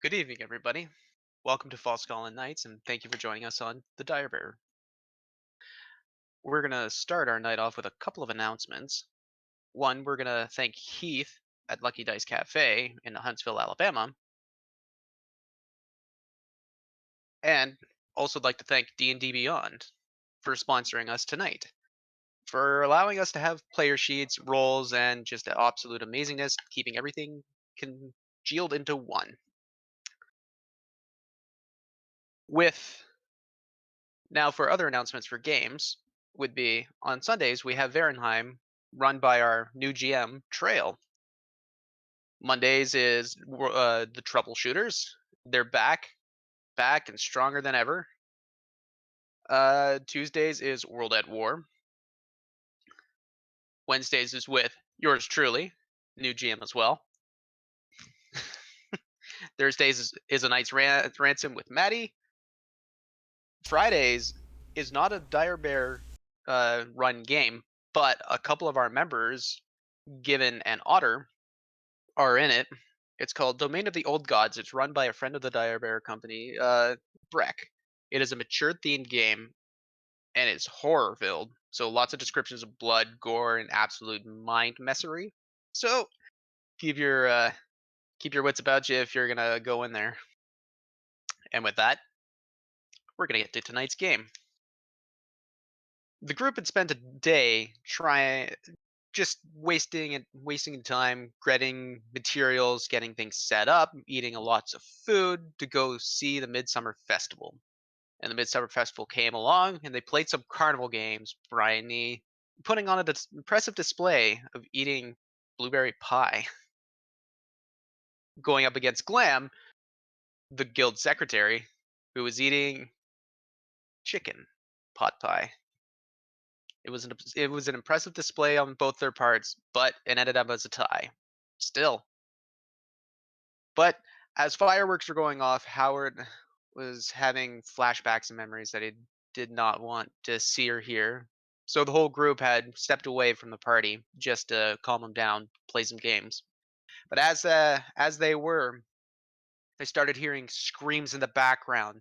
Good evening, everybody. Welcome to Falskallan Nights, and thank you for joining us on The Dire Bearer. We're going to start our night off with a couple of announcements. One, we're going to thank Heath at Lucky Dice Cafe in Huntsville, Alabama, and also like to thank D&D Beyond for sponsoring us tonight, for allowing us to have player sheets, roles, and just absolute amazingness, keeping everything congealed into one. With Now, for other announcements for games, would be on Sundays we have Varenheim, run by our new GM Trail. Mondays is the Troubleshooters. They're back and stronger than ever. Tuesdays is World at War. Wednesdays is with yours truly, new GM as well. Thursdays is a Knight's Ransom with Maddie. Fridays is not a Dire Bear run game, but a couple of our members, Given and Otter, are in it. It's called Domain of the Old Gods. It's run by a friend of the Dire Bear company, Breck. It is a mature themed game, and it's horror filled. So lots of descriptions of blood, gore, and absolute mind messery. So keep your wits about you if you're gonna go in there. And with that, we're gonna get to tonight's game. The group had spent a day trying just wasting time, getting materials, getting things set up, eating lots of food to go see the Midsummer Festival. And the Midsummer Festival came along, and they played some carnival games. Bryony putting on an impressive display of eating blueberry pie, going up against Glam, the guild secretary, who was eating chicken pot pie. It was an impressive display on both their parts, but it ended up as a tie. Still, but as fireworks were going off, Howard was having flashbacks and memories that he did not want to see or hear. So the whole group had stepped away from the party just to calm him down, play some games. But as they started hearing screams in the background.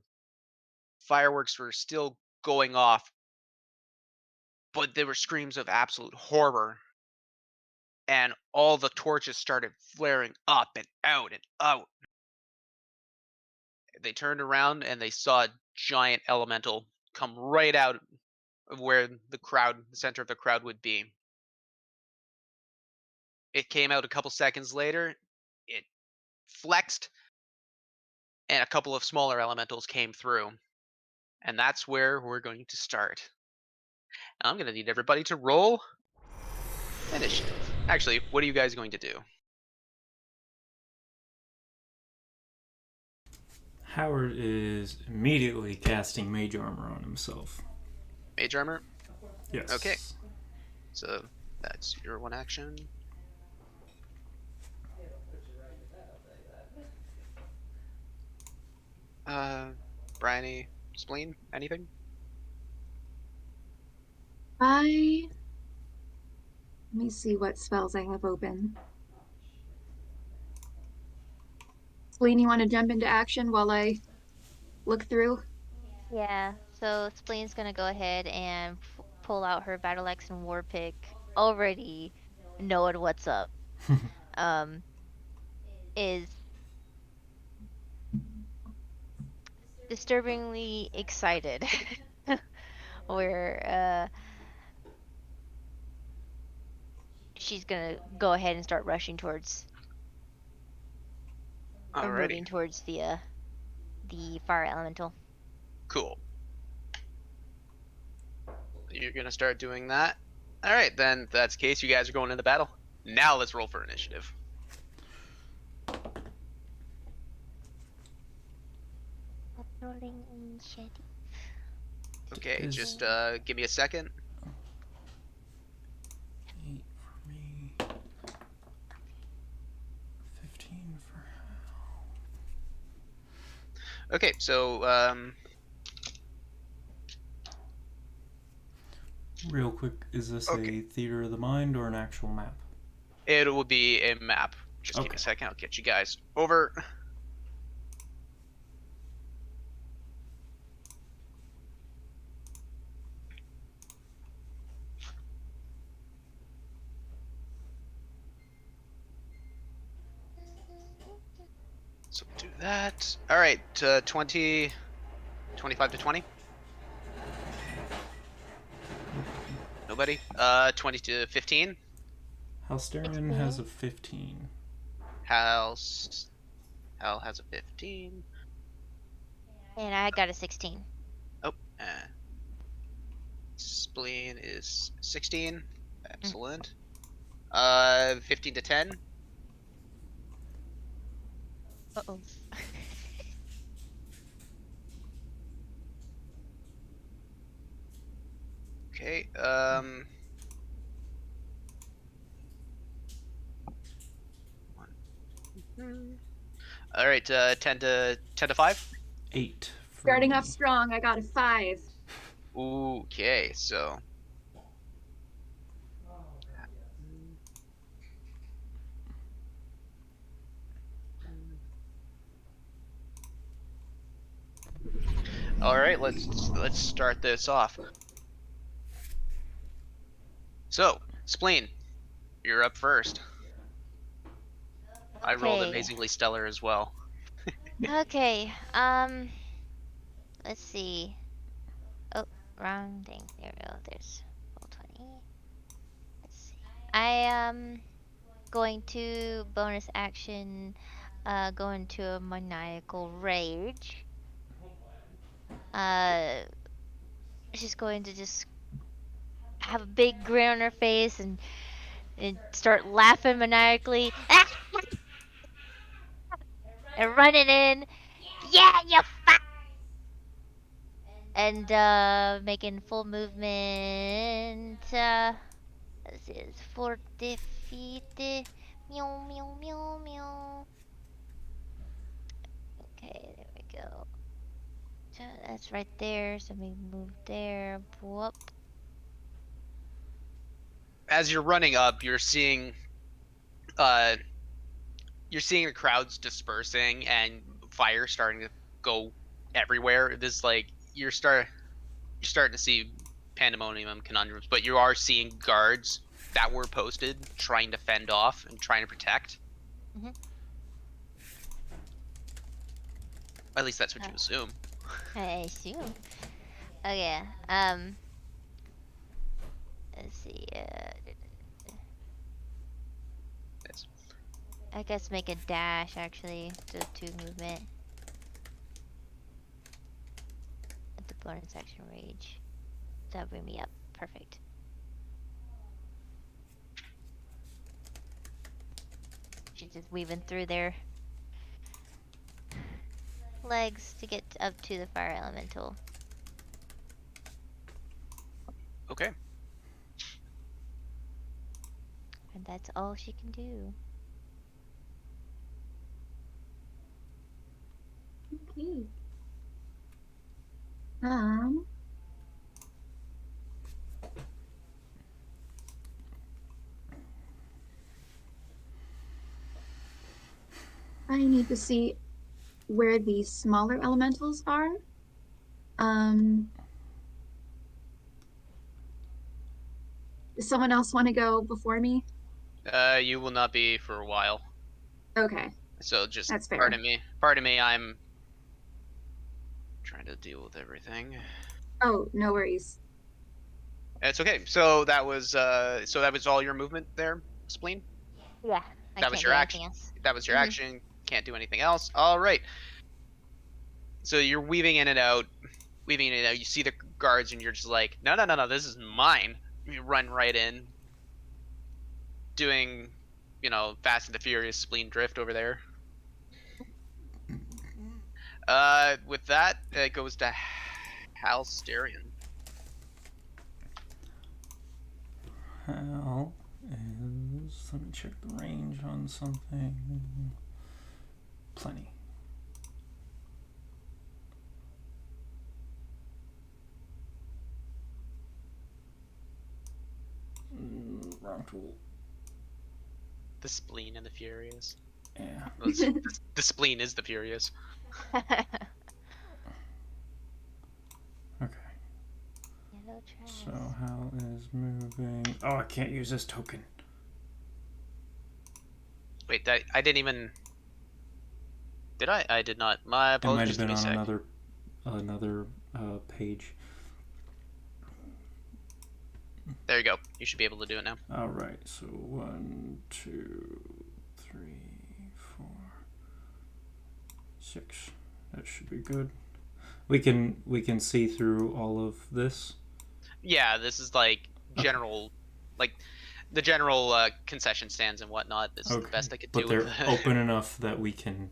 Fireworks were still going off, but they were screams of absolute horror. And all the torches started flaring up and out and out. They turned around and they saw a giant elemental come right out of where the center of the crowd would be. It came out a couple seconds later, it flexed, and a couple of smaller elementals came through. And that's where we're going to start. I'm going to need everybody to roll initiative. Actually, what are you guys going to do? Howard is immediately casting Mage Armor on himself. Mage armor? Yes. Okay. So that's your one action. Bryony, Spleen, anything? Let me see what spells I have open. Spleen, you want to jump into action while I look through? Yeah, so Spleen's gonna go ahead and pull out her Battle Axe and War Pick, already knowing what's up. um, is disturbingly excited. Where she's gonna go ahead and start rushing towards, or moving towards the fire elemental. Cool. You're gonna start doing that. All right, then. If that's the case, you guys are going into battle. Now let's roll for initiative. Rolling initiative. Okay, just give me a second. 8 for me. 15 for Hal. Okay, so real quick, is this a theater of the mind or an actual map? It will be a map. Just give me a second. I'll get you guys over. So do that. All right, 20, 25 to 20. Nobody. 20 to 15. Halsterian 16. has a 15. House. Hal has a 15. And I got a 16. Oh, Spleen is 16. Excellent. 15 to 10. Uh-oh. Okay. All right. 10 to 5. 8 for Starting me. off strong, I got a 5. Okay. So. All right. Let's start this off. So, Spleen, you're up first. I rolled Okay. amazingly stellar as well. Okay. Let's see. Oh, wrong thing. There we go. There's roll 20. Let's see. I going to bonus action go into a maniacal rage. She's going to just have a big grin on her face and start laughing maniacally. And running in. Yeah, you fuck! And making full movement. This is 40 feet. Meow, meow, meow, meow. Okay, there we go. So that's right there. So we move there. Whoop. As you're running up, uh, you're seeing the crowds dispersing and fire starting to go everywhere. This like you're starting to see pandemonium and conundrums, but you are seeing guards that were posted trying to fend off and trying to protect. Mhm. At least that's what you assume. I assume. Okay. Let's see. Yes. I guess make a dash actually. Do 2 movement. At the bonus action rage. That'll bring me up. Perfect. She's just weaving through their legs to get up to the fire elemental. Okay. And that's all she can do. Okay. I need to see where the smaller elementals are. Does someone else want to go before me? You will not be for a while. Okay, So just that's fair. pardon me. Pardon me. I'm trying to deal with everything. Oh, no worries. It's okay. So that was all your movement there, Spleen? Yeah, I That was can't do your anything action. else. That was your action. Can't do anything else. All right. So you're weaving in and out, weaving in and out. You see the guards, and you're just like, no, no, no, no, this is mine. You run right in, doing, Fast and the Furious Spleen drift over there. With that, it goes to Halsterian. Hal is. Let me check the range on something. Plenty. Wrong tool. The Spleen and the Furious. Yeah. The Spleen is the Furious. Okay. Yellow trash. So Hal is moving. Oh, I can't use this token. Wait, I didn't even. Did I? I did not. My It might have apologies. Give been me a on sec. another page. There you go. You should be able to do it now. All right. So 1, 2, 3, 4, 6. That should be good. We can see through all of this. Yeah, this is like general, like the general concession stands and whatnot. This is the best I could But do with they're open enough that we can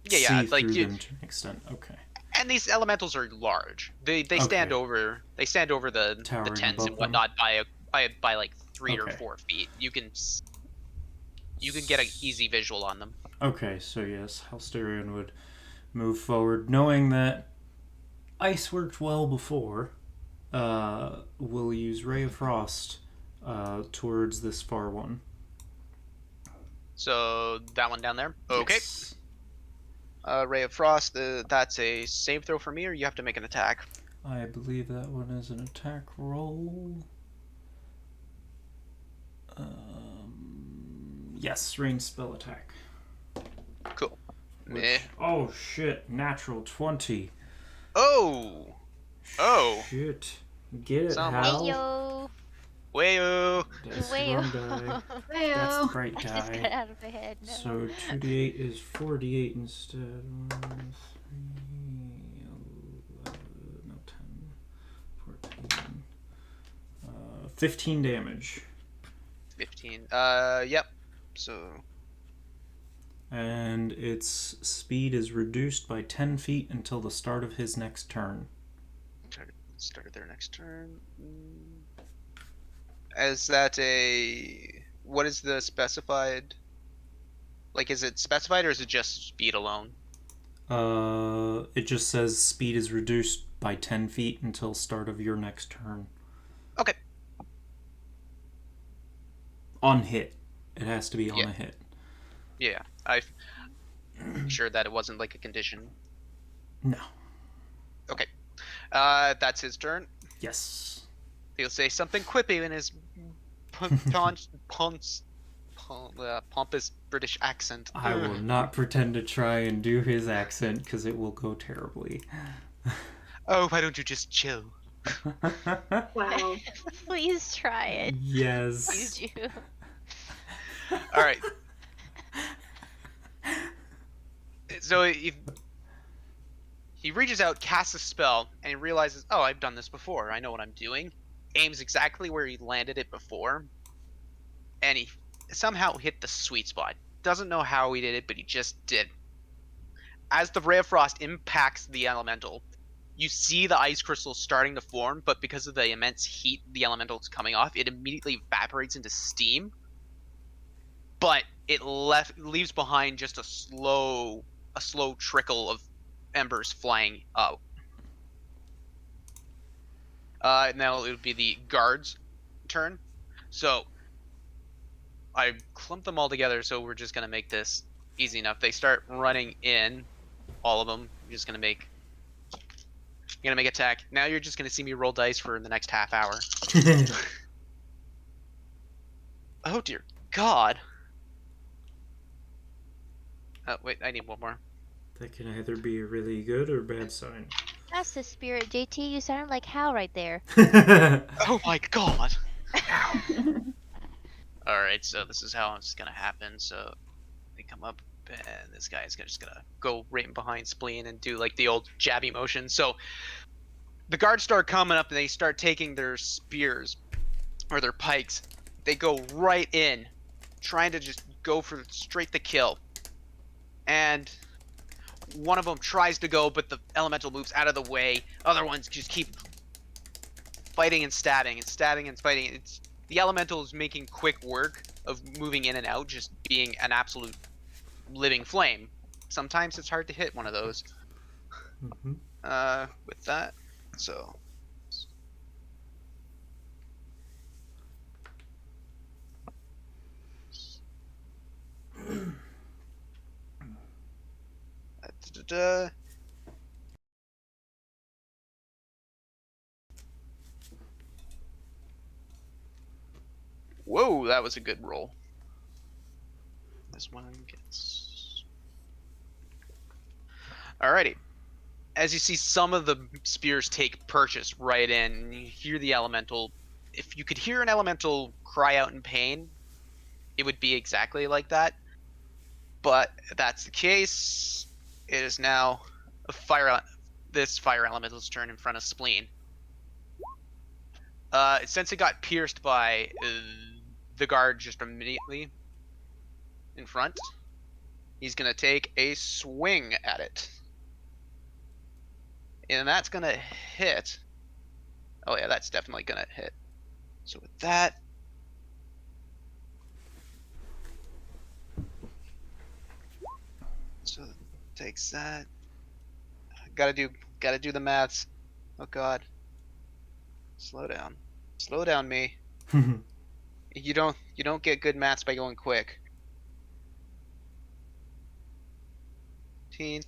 yeah, see like through them to an extent. Okay. and these elementals are large. They stand over the Towering tents and above them. whatnot by like 3 or 4 feet. You can get an easy visual on them. Okay, so yes, Halsterian would move forward, knowing that ice worked well before. We'll use Ray of Frost towards this far one. So that one down there. Okay. Yes. Ray of Frost. That's a save throw for me, or you have to make an attack. I believe that one is an attack roll. Yes, range spell attack. Cool. Which, oh shit, natural 20. Oh. Shit. Get it, Sound Hal? Wayo. Wayo. That's the Wayo. wrong die. That's the right I just got die. out of my head. No. So 2d8 is 4d8 instead. 1, 3, 11, no, 10, 14. 15 damage. 15. Yep. So And its speed is reduced by 10 feet until the start of his next turn. start their next turn. Is that a what is the specified? Like, is it specified or is it just speed alone? It just says speed is reduced by 10 feet until start of your next turn. Okay. On hit. It has to be on a hit. Yeah, I'm sure that it wasn't like a condition. No. Okay. That's his turn. Yes. He'll say something quippy in his pompous British accent. I will not pretend to try and do his accent because it will go terribly. Oh, why don't you just chill? Wow. Please try it. Yes. Please you. All right. So he reaches out, casts a spell, and he realizes, oh, I've done this before. I know what I'm doing. Aims exactly where he landed it before, and he somehow hit the sweet spot. Doesn't know how he did it, but he just did. As the Ray of Frost impacts the elemental, you see the ice crystals starting to form, but because of the immense heat the elemental is coming off, it immediately evaporates into steam. But it leaves behind just a slow trickle of embers flying out. Now it would be the guards' turn. So I clumped them all together, so we're just gonna make this easy enough. They start running in, all of them. You're just gonna make attack. Now you're just gonna see me roll dice for the next half hour. Oh dear God. Wait, I need one more. That can either be a really good or bad sign. That's the spirit, JT. You sounded like Hal right there. Oh my God. Alright, so this is how it's gonna happen. So they come up, and this guy is just gonna go right in behind Spleen and do like the old jabby motion. So the guards start coming up, and they start taking their spears or their pikes. They go right in, trying to just go for straight the kill. And one of them tries to go, but the elemental moves out of the way. Other ones just keep fighting and stabbing and stabbing and fighting. It's the elemental is making quick work of moving in and out, just being an absolute living flame. Sometimes it's hard to hit one of those. With that, so whoa, that was a good roll. This one gets Alrighty. As you see some of the spears take purchase right in, and you hear the elemental. If you could hear an elemental cry out in pain, it would be exactly like that. But if that's the case, it is now this fire elemental's turn in front of Spleen. Since it got pierced by the guard just immediately in front, he's gonna take a swing at it, and that's gonna hit. Oh yeah, that's definitely gonna hit. So with that, so takes that. Gotta do the maths. Oh god, slow down, me. You don't get good maths by going quick. 15,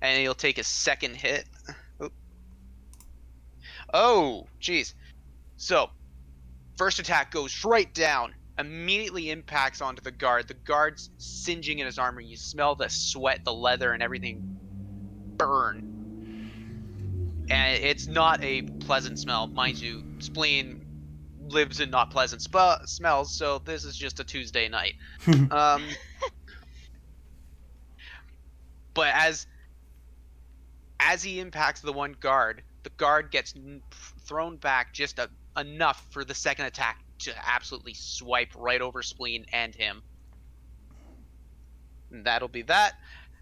and he'll take a second hit. Oh, jeez. So first attack goes right down, immediately impacts onto the guard. The guard's singeing in his armor. You smell the sweat, the leather, and everything burn. And it's not a pleasant smell. Mind you, Spleen lives in not pleasant smells, so this is just a Tuesday night. But as he impacts the one guard, the guard gets thrown back just enough for the second attack to absolutely swipe right over Spleen and him. And that'll be that.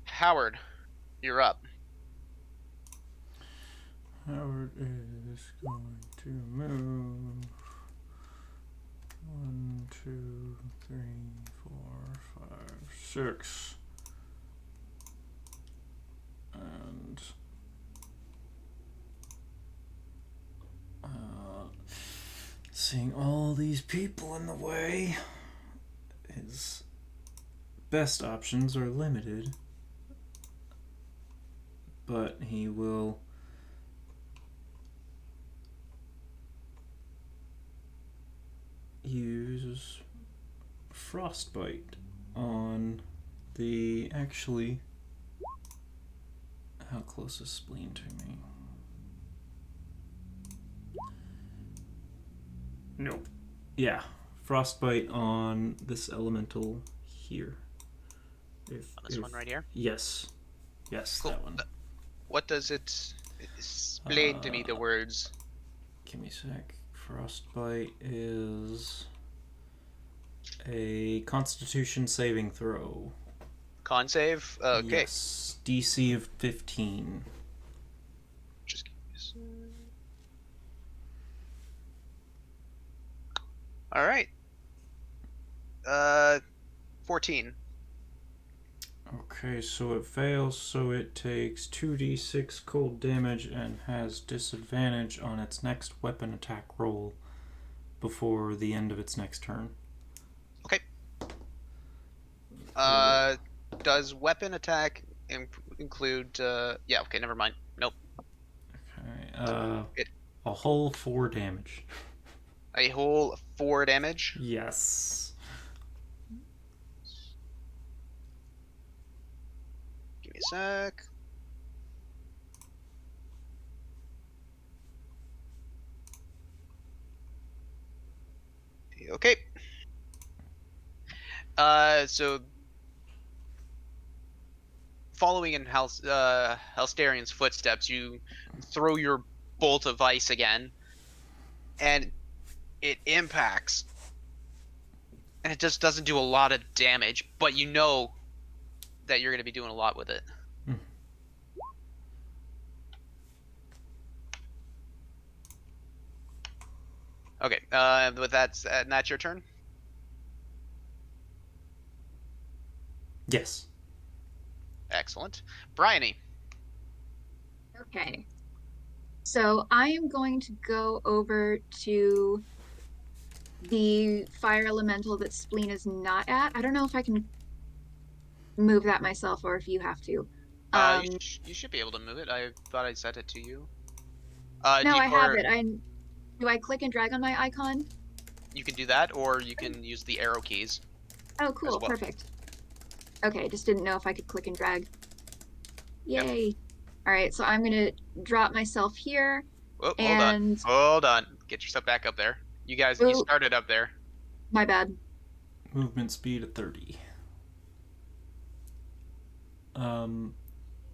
Howard, you're up. Howard is going to move 1, 2, 3, 4, 5, 6. And seeing all these people in the way, his best options are limited, but he will use Frostbite on the actually. How close is Spleen to me? Nope. Yeah, Frostbite on this elemental here. This one right here? Yes. Yes, cool. That one. What does it explain to me, the words? Give me a sec. Frostbite is a Constitution saving throw. Con save? Okay. Yes. DC of 15. Just give me a sec. All right. 14. Okay, so it fails, so it takes 2d6 cold damage and has disadvantage on its next weapon attack roll before the end of its next turn. Okay. Does weapon attack include? Yeah. Okay. Never mind. Nope. Okay. A whole 4 damage. A whole 4 damage. Yes. Give me a sec. Okay. So following in Halstarion's footsteps, you throw your bolt of ice again, and it impacts. And it just doesn't do a lot of damage, but you know that you're going to be doing a lot with it. Okay, with that's your turn? Yes. Excellent. Bryony. Okay. So I am going to go over to the fire elemental that Spleen is not at. I don't know if I can move that myself or if you have to. You should be able to move it. I thought I sent it to you. No, I have it. Do I click and drag on my icon? You can do that, or you can use the arrow keys. Oh, cool. well. Perfect. Okay, just didn't know if I could click and drag. Yay. Yep. All right, so I'm gonna drop myself here Whoa, hold on. and Hold on. Get yourself back up there. You guys, you oh, started up there. my bad. Movement speed at 30.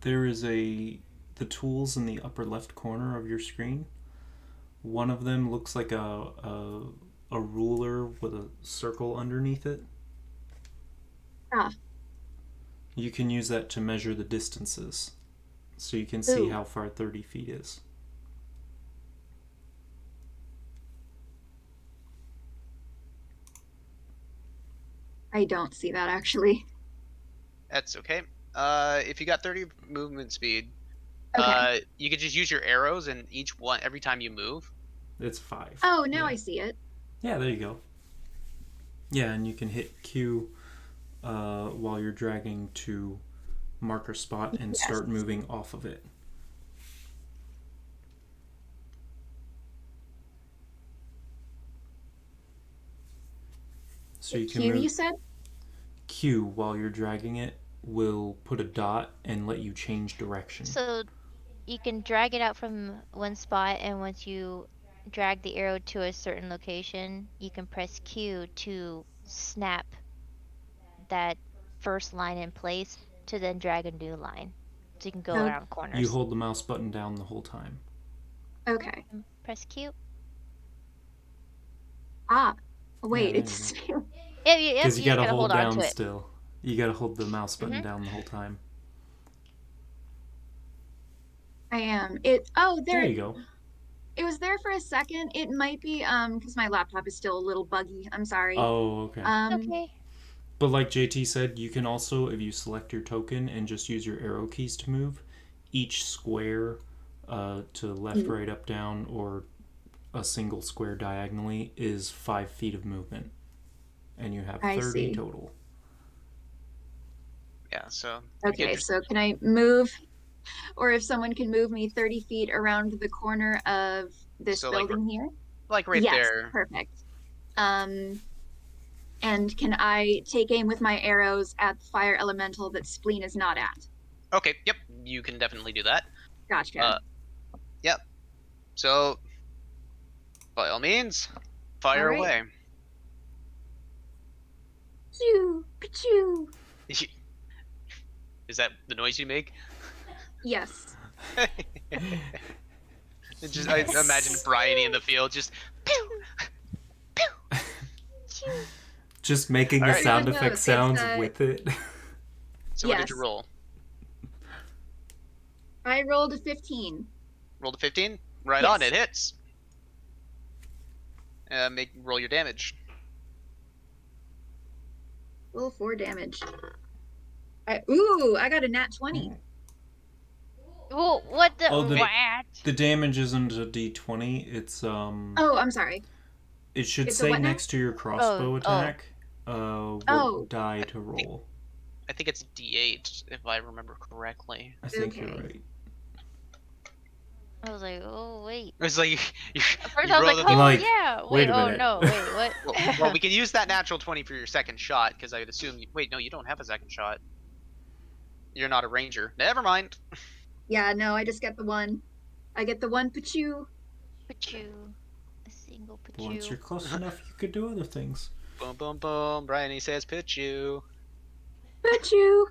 There is the tools in the upper left corner of your screen. One of them looks like a ruler with a circle underneath it. Ah, You can use that to measure the distances, so you can see ooh. how far 30 feet is. I don't see that actually. That's okay. If you got 30 movement speed, Okay. you could just use your arrows, and each one every time you move. It's 5. Oh, now yeah. I see it. Yeah, there you go. Yeah, and you can hit Q while you're dragging to marker spot and Yes. start moving off of it. So you can Q, move you said? Q while you're dragging it will put a dot and let you change direction. So you can drag it out from one spot, and once you drag the arrow to a certain location, you can press Q to snap that first line in place to then drag a new line. So you can go Oh, around corners. You hold the mouse button down the whole time. okay. Press Q. Ah, wait, there it's Yep, Because you you just gotta gotta hold hold on down to it. still. You gotta hold the mouse button Mhm. down the whole time. I am. Oh, There you go. it was there for a second. It might be because my laptop is still a little buggy. I'm sorry. Oh, okay. Okay. But like JT said, you can also, if you select your token and just use your arrow keys to move, each square to left, Mm. right, up, down, or a single square diagonally is 5 feet of movement. And you have I 30 see. total. Yeah. So Okay, so can I move, or if someone can move me 30 feet around the corner of this so building here? like right Yes, there. perfect. And can I take aim with my arrows at the fire elemental that Spleen is not at? Okay. Yep. You can definitely do that. Gotcha. Yep. So by all means, All fire right. away. Pachoo, pachoo. Is that the noise you make? Yes. Just I imagine Bryony in the field, just pew, pew. Just making All the right. So sound no, effect it's sounds with it. So what did you yes. roll? I rolled a 15. Rolled a 15. Right on, Yes. it hits. Roll your damage. Roll 4 damage. I got a nat 20. Well, what the Oh, what? the damage isn't a d20. It's Oh, I'm sorry. It should It's a say what now? next to your crossbow Oh. attack, Oh. what die to roll. I think it's D8 if I remember correctly. I think you're Okay. right. I was like, oh wait. It was like you At first you I was roll like, the oh Like, yeah. wait Wait, a oh minute. no, wait, what? well, we can use that natural 20 for your second shot because I would assume wait, no, you don't have a second shot. You're not a ranger. Never mind. Yeah, no, I just get the one. I get the one pachoo. Pachoo. A single But once you're pachoo. close enough, you could do other things. Boom, boom, boom. Bryony says pitch you. Pachoo.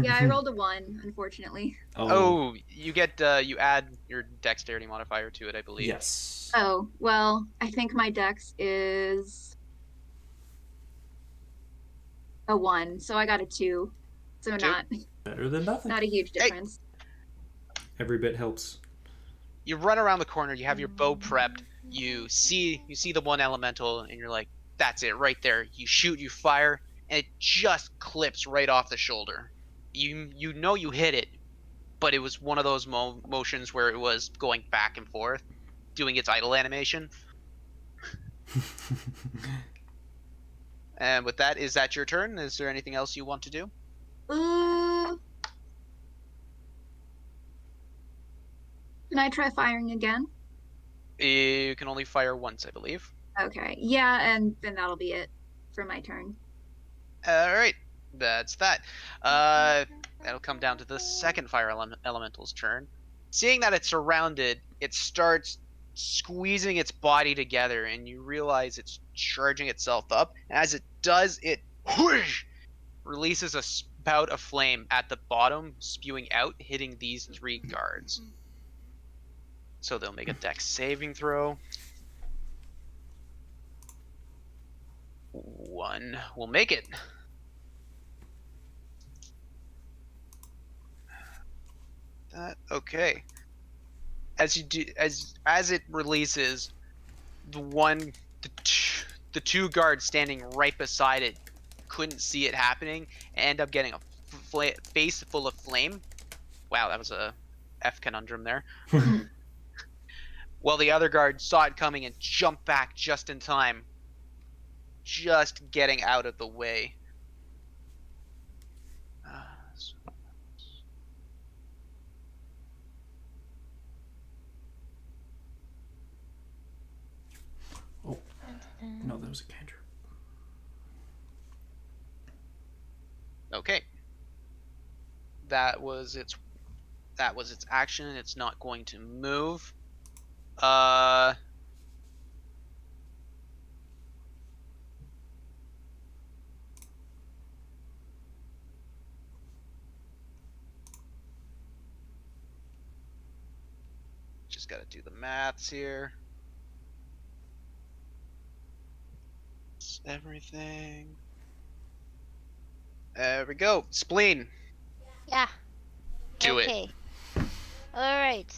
Yeah, I rolled a 1, unfortunately. Oh, you get you add your dexterity modifier to it, I believe. Yes. Oh, well, I think my dex is a 1, so I got a 2. So Two. Better than nothing. not a huge difference. Every bit helps. You run around the corner, you have your bow prepped, you see the one elemental, and you're like, that's it right there. You shoot, you fire, and it just clips right off the shoulder. You know you hit it, but it was one of those motions where it was going back and forth, doing its idle animation. And with that, is that your turn? Is there anything else you want to do? Can I try firing again? You can only fire once, I believe. Okay. Yeah, and then that'll be it for my turn. All right, that's that. That'll come down to the second fire elemental's turn. Seeing that it's surrounded, it starts squeezing its body together, and you realize it's charging itself up. And as it does, it whoosh, releases a spout of flame at the bottom, spewing out, hitting these 3 guards. So they'll make a dex saving throw. 1 will make it. Okay. As you do, as it releases, the 2 guards standing right beside it couldn't see it happening and end up getting a face full of flame. Wow, that was a F conundrum there. Well, the other guard saw it coming and jumped back just in time, just getting out of the way. Oh, no, that was a cantrip. Okay. That was its action. It's not going to move. Just got to do the maths here. It's everything. There we go. Spleen. Yeah. Do it. Okay. All right.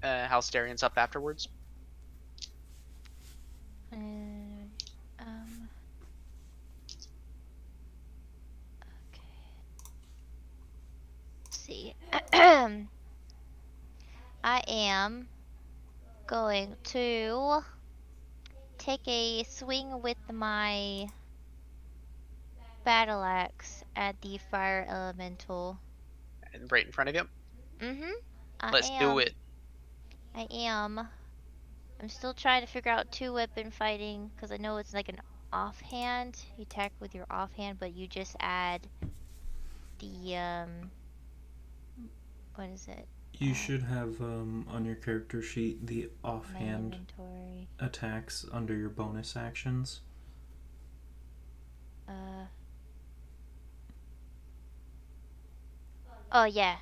Halsterian's up afterwards. Okay. Let's see. I am going to take a swing with my battle axe at the fire elemental. And right in front of you. I Let's am. do it. I am. I'm still trying to figure out 2-weapon fighting because I know it's like an offhand. You attack with your offhand, but you just add the what is it? You should have on your character sheet the offhand inventory attacks under your bonus actions. Oh yeah.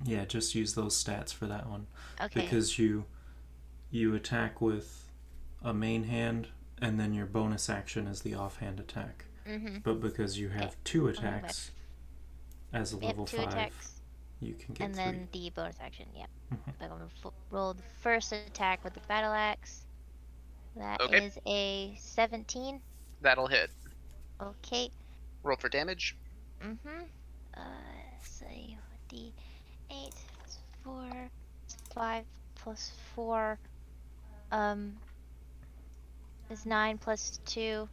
Yeah, just use those stats for that one. Okay. Because you attack with a main hand, and then your bonus action is the offhand attack. But because you have 2 attacks as a level 5, attacks, you can get and 3. then the bonus action. Yep. I'm gonna roll the first attack with the battle axe. That is a 17. That'll hit. Okay. Roll for damage. Say D8 plus 4 5 plus 4 is 9 plus 2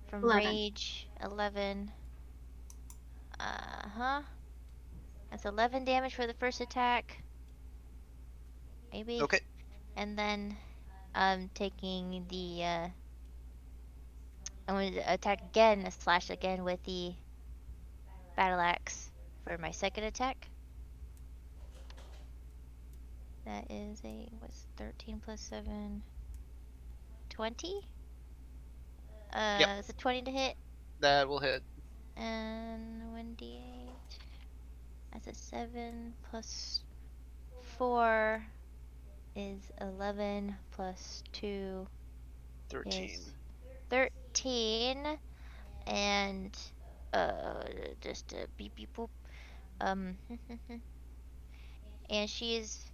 from 11. rage. 11. That's 11 damage for the first attack. Maybe. Okay. And then I'm taking the I'm going to attack again, slash again with the battle axe for my second attack. That is what's 13 plus 7? 20? Is it 20 to hit? That will hit. And 1d8. That's a 7 plus 4 is 11 plus 2 13. is 13. And just a beep beep boop. And she's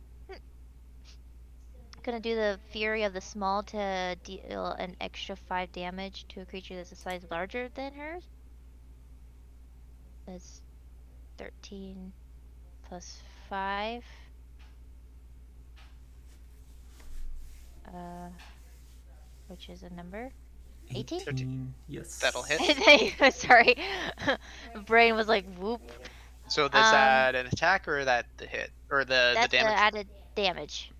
gonna do the Fury of the Small to deal an extra 5 damage to a creature that's a size larger than hers. That's 13 plus 5. Which is a number? 18? Yes. That'll hit. Sorry. Brain was like, whoop. So does that an attack or that the hit? Or the That's damage? added damage.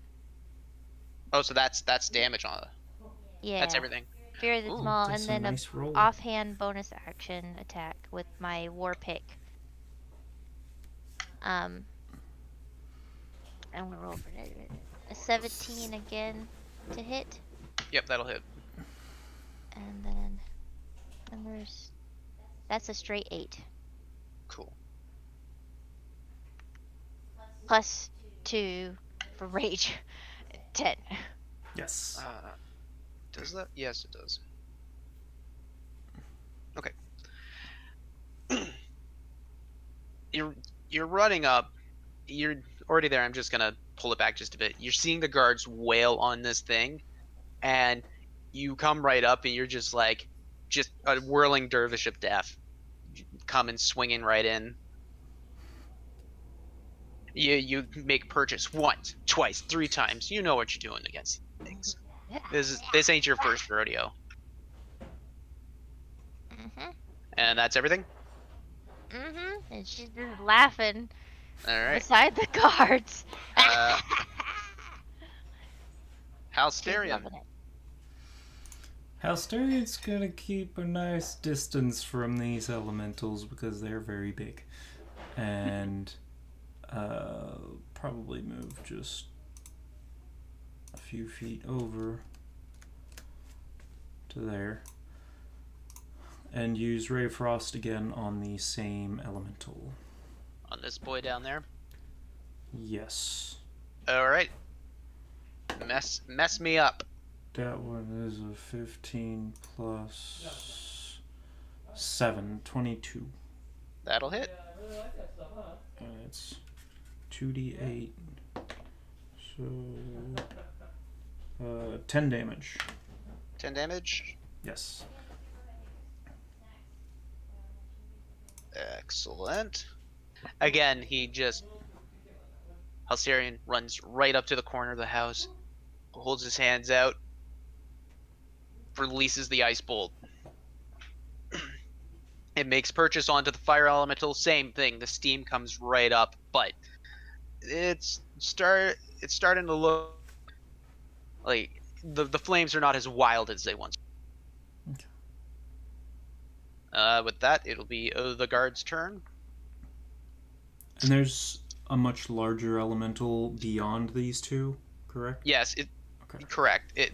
Oh, so that's damage on it. Yeah. That's everything. Fury of the Small, and that's a then nice roll. offhand bonus action attack with my war pick. Um, I'm gonna roll for it. A 17 again to hit, Yep, that'll hit. and then that's a straight 8 Cool. plus 2 for rage, 10. Yes. Does that? Yes, it does. Okay. You're running up. You're already there. I'm just gonna pull it back just a bit. You're seeing the guards wail on this thing, and you come right up, and you're just like, just a whirling dervish of death, coming swinging right in. You make purchase once, twice, 3 times. You know what you're doing against things. This ain't your first rodeo, Mhm. and that's everything. And she's just laughing All right. beside the guards. Uh, She's Halsterian. loving it. Halsterian's gonna keep a nice distance from these elementals because they're very big. And probably move just a few feet over to there. And use Ray of Frost again on the same elemental. On this boy down there. Yes. All right. Mess me up. That one is a 15 plus 7, 22. That'll hit. And it's 2d8. So 10 damage. 10 damage. Yes. Excellent. Again, Halsterian runs right up to the corner of the house, holds his hands out, releases the ice bolt. It makes purchase onto the fire elemental. Same thing. The steam comes right up, but it's starting to look like the flames are not as wild as they once. Okay. With that, it'll be the guard's turn. And there's a much larger elemental beyond these two, correct? Yes, Okay. correct. It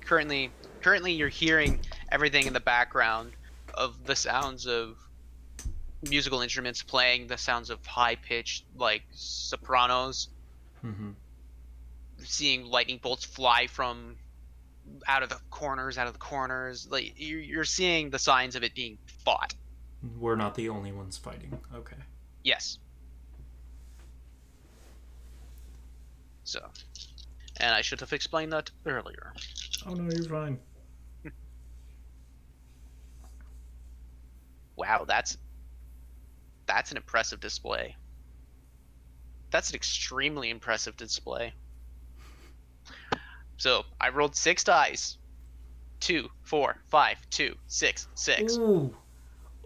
currently you're hearing everything in the background of the sounds of musical instruments playing, the sounds of high pitched like sopranos, Mm-hmm. seeing lightning bolts fly from out of the corners. Like you're seeing the signs of it being fought. We're not the only ones fighting. Okay. Yes. So, and I should have explained that earlier. Oh no, you're fine. Wow, that's an impressive display. That's an extremely impressive display. So I rolled 6 dice. 2, 4, 5, 2, 6, 6. Ooh.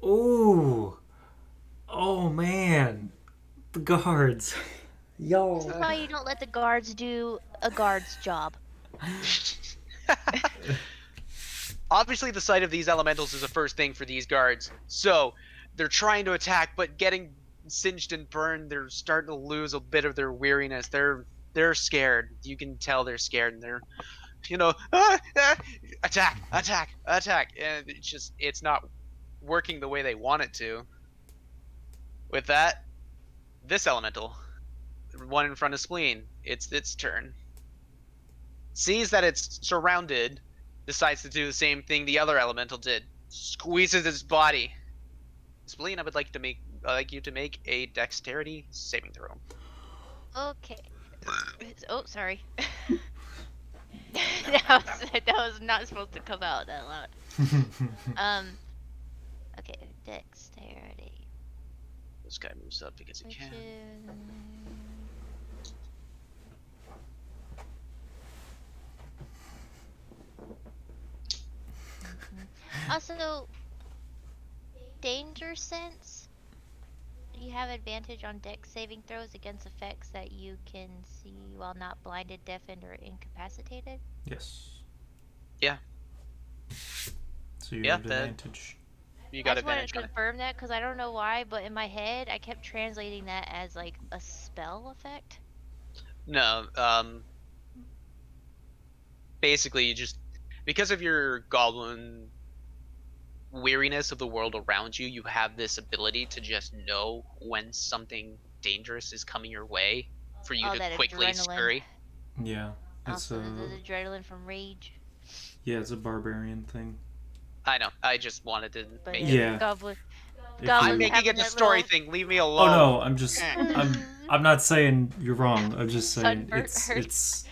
Ooh. Oh man. The guards. Yo. This is why you don't let the guards do a guard's job. Obviously, the sight of these elementals is the first thing for these guards. So they're trying to attack, but getting singed and burned, they're starting to lose a bit of their weariness. They're scared. You can tell they're scared, and they're, attack, and it's not working the way they want it to. With that, this elemental, the one in front of Spleen, it's its turn. Sees that it's surrounded, decides to do the same thing the other elemental did. Squeezes its body. Spleen, I would like you to make a dexterity saving throw. Okay. Oh, sorry. that was not supposed to come out that loud. Okay, dexterity. This guy moves up because he Which can. Also, danger sense. You have advantage on dex saving throws against effects that you can see while not blinded, deafened, or incapacitated. Yes. Yeah. So you Yeah, have advantage. You I got just wanted advantage to on it. confirm that because I don't know why, but in my head I kept translating that as like a spell effect. No, basically you just because of your goblin weariness of the world around you, you have this ability to just know when something dangerous is coming your way for you Oh, to that quickly adrenaline. scurry. Yeah, it's Also, a the adrenaline from rage. yeah, it's a barbarian thing. I know. I just wanted to But make yeah, it. Yeah, if I'm goblins you. making having it a that story little thing. Leave me Oh alone. no, I'm just Eh. I'm not saying you're wrong. I'm just saying sunburnt hurt. it's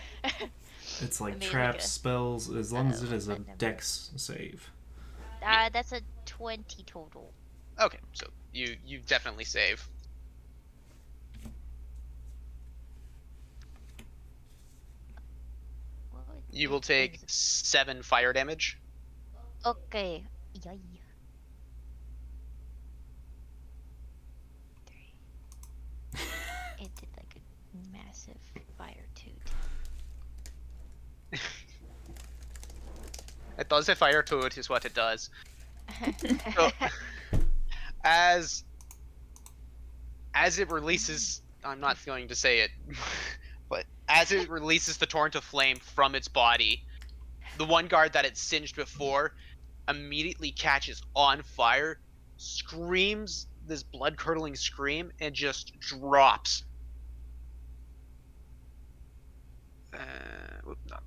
like Let me make traps, a. spells, as long as it What's is a that number? dex save. That's a 20 total. Okay, so you definitely save. What You will take is 7 fire damage. okay? Yay. It did like a massive fire toot. It does a fire to it, is what it does. So as it releases, I'm not going to say it, but as it releases the torrent of flame from its body, the one guard that it singed before immediately catches on fire, screams this blood curdling scream, and just drops. Not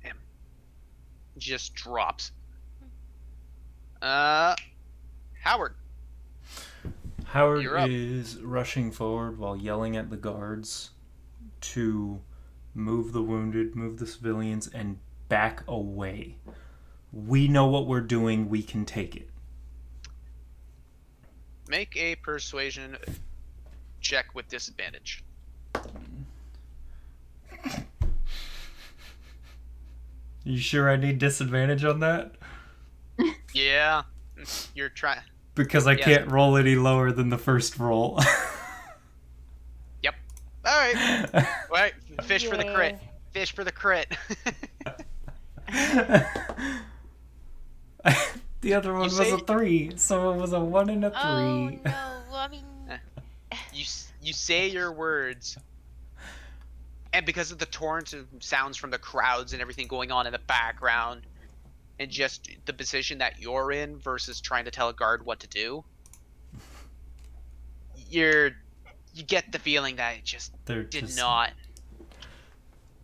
him. Just drops. Howard, Howard you're up. is rushing forward while yelling at the guards to move the wounded, move the civilians, and back away. We know what we're doing. We can take it. Make a persuasion check with disadvantage. You sure I need disadvantage on that? Yeah, you're trying. Because I Yes. can't roll any lower than the first roll. Yep. All right. Right. Fish for the crit. Yeah. Fish for the crit. The other one was say- a 3, so it was a 1 and a 3. Oh no! Well, I mean, you say your words, and because of the torrent of sounds from the crowds and everything going on in the background, and just the position that you're in versus trying to tell a guard what to do, you get the feeling that it just They're did just not.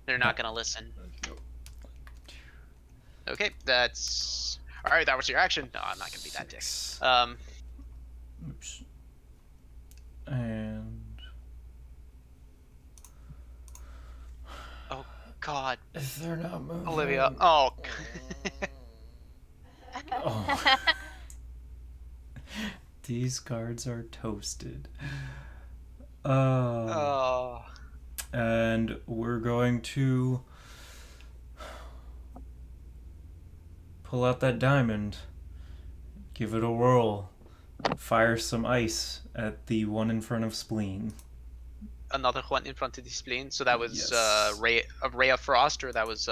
They're not gonna listen. Okay, that's all right. That was your action. No, I'm not gonna be that dick. 6. Um, Oops. And God, if they're not moving, Olivia. Oh, oh. These guards are toasted. oh. And we're going to pull out that diamond, give it a whirl, fire some ice at the one in front of Spleen. Another one in front of the spleen. So that was Yes. a ray of frost, or that was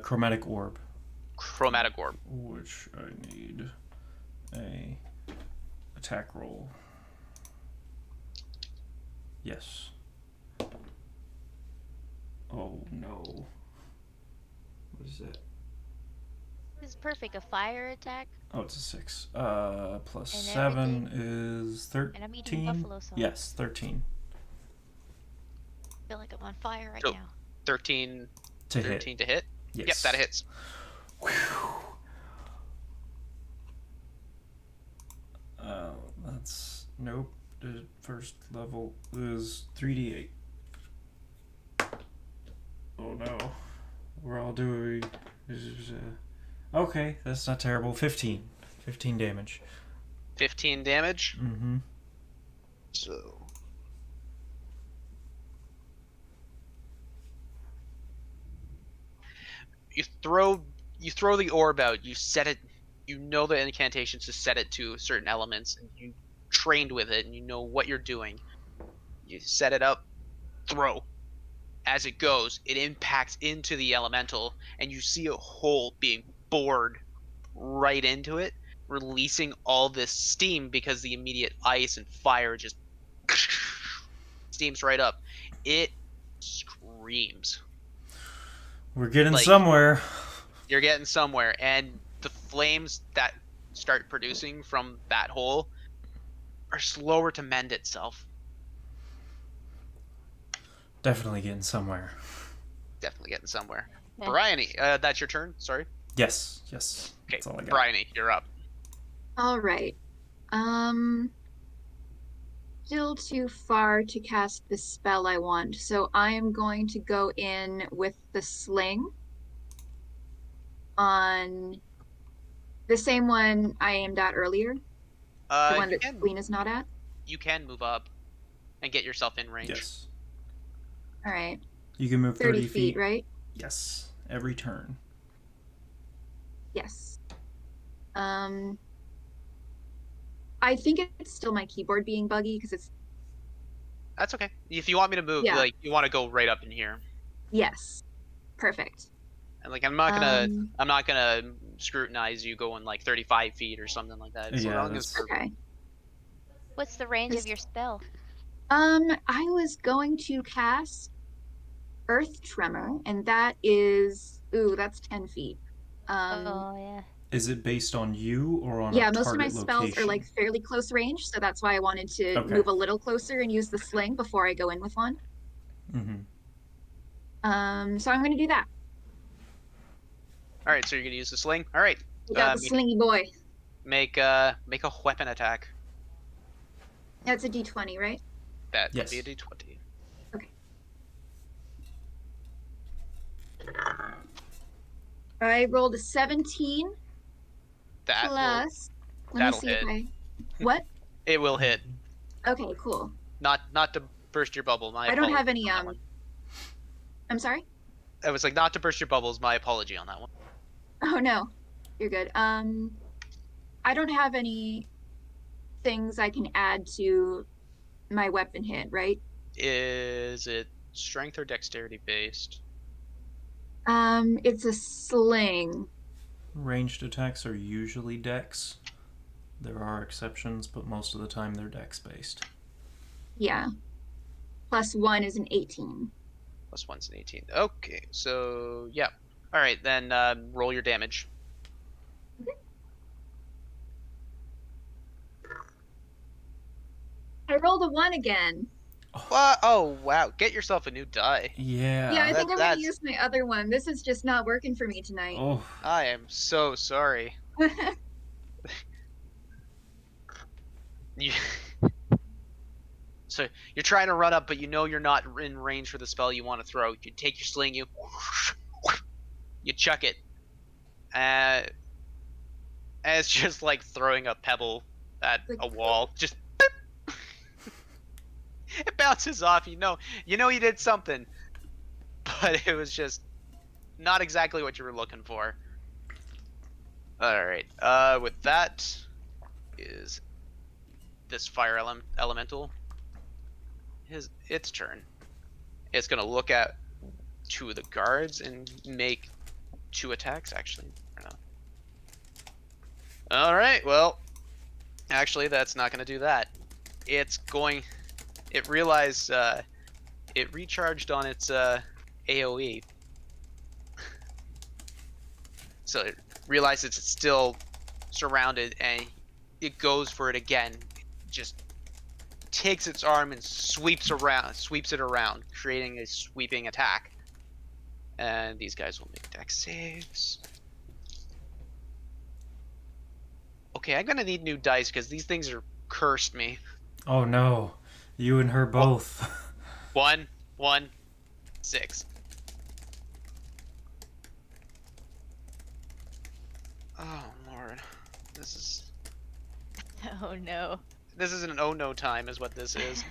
Chromatic orb, chromatic orb. which I need a attack roll. Yes. Oh no. What is that? this is perfect. A fire attack, Oh, it's a 6. Plus And 7 is and I'm eating 13. buffalo sauce. Yes, 13 I feel like I'm on fire right So- now. 13 to hit. 13 to hit. Yes. Yep, that hits. That's nope. The first level is 3d8. Oh no, we're all doing. Okay, that's not terrible. 15 damage. 15 damage. Mm-hmm. So you throw the orb out. You set it. You know the incantations to set it to certain elements, and you trained with it, and you know what you're doing. You set it up, throw. As it goes, it impacts into the elemental, and you see a hole being bored right into it. releasing all this steam because the immediate ice and fire just steams right up. It screams. We're getting Like, somewhere. you're getting somewhere, and the flames that start producing from that hole are slower to mend itself. Definitely getting somewhere. Definitely getting somewhere. Okay. Bryony, that's your turn. Sorry. Yes. Okay, That's all I got. Bryony, you're up. All right. Still too far to cast the spell I want, so I am going to go in with the sling on the same one I aimed at earlier, the one You that can Spleen is not at. move up and get yourself in range. Yes. All right, You can move 30 30 feet, right? Yes. Every turn. Yes. I think it's still my keyboard being buggy because it's That's okay. If you want me to move, Yeah. like you want to go right up in here, yes, perfect. and like I'm not Um, gonna scrutinize you going like 35 feet or something like that. As Yeah, long as that's- okay. What's the range of your spell? I was going to cast Earth Tremor, and that is that's 10 feet. Oh yeah. Is it based on you or on Yeah, a most of my target spells location? are like fairly close range, so that's why I wanted to Okay. move a little closer and use the sling before I go in with one. So I'm gonna do that. all right, so you're gonna use the sling. All right, We got the slingy boy. make a weapon attack. That's a D20, right? That would Yes. be a D20. Okay. I rolled a 17 That will, plus. Let me that'll see hit. if I. What? it will hit. Okay, cool. Not to burst your bubble. My I don't have apologies any on that one. I'm sorry? I was like, not to burst your bubbles. My apology on that one. Oh no, you're good. I don't have any things I can add to my weapon hit, right? Is it strength or dexterity based? It's a sling. Ranged attacks are usually dex. There are exceptions, but most of the time they're dex based. Yeah. +1 is an 18. Plus one's an 18. Okay, so yeah. All right, then roll your damage. I rolled a 1 again. What? Oh wow! Get yourself a new die. Yeah. Yeah, I that- think I'm gonna that's- use my other one. This is just not working for me tonight. Oh. I am so sorry. You. So you're trying to run up, but you know you're not in range for the spell you want to throw. You take your sling, you chuck it, and it's just like throwing a pebble at a wall. Just it bounces off. You know you did something, but it was just not exactly what you were looking for. All right. With that is this fire elemental. Its turn. It's gonna look at two of the guards and make 2 attacks. Actually, all right. Well, actually, that's not gonna do that. It's going. It realized it recharged on its AOE, so it realizes it's still surrounded, and it goes for it again. Just takes its arm and sweeps it around, creating a sweeping attack. And these guys will make dex saves. Okay, I'm gonna need new dice because these things are cursed me. Oh no. You and her both. 1, 1, 6. Oh Lord, this is Oh no. this isn't an oh no time, is what this is.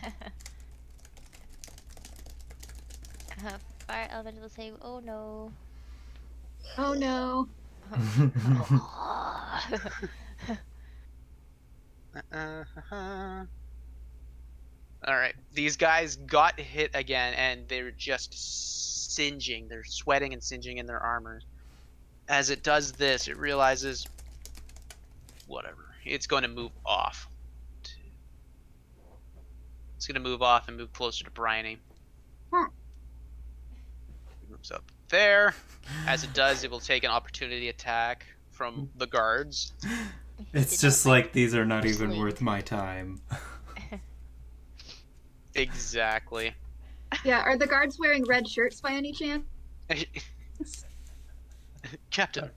Fire elemental will say, "Oh no." Oh no. All right, these guys got hit again, and they're just singeing. They're sweating and singeing in their armor. As it does this, it realizes whatever. It's going to move off. It's going to move off and move closer to Bryony. Hmm. It moves up there. As it does, it will take an opportunity attack from the guards. It's Did just not like these are not even sleep. worth my time. Exactly. Yeah, are the guards wearing red shirts by any chance? Captain.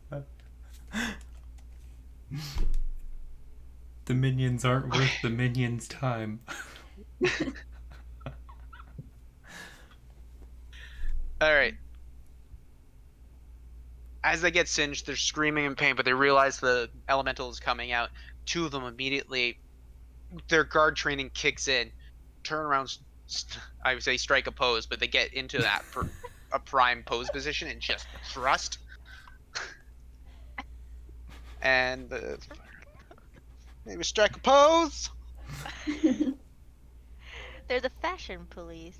The minions aren't worth the minions' time. All right. As they get singed, they're screaming in pain, but they realize the elemental is coming out. Two of them immediately, their guard training kicks in, turn around, I would say strike a pose, but they get into that a prime pose position and just thrust. And maybe strike a pose. They're the fashion police.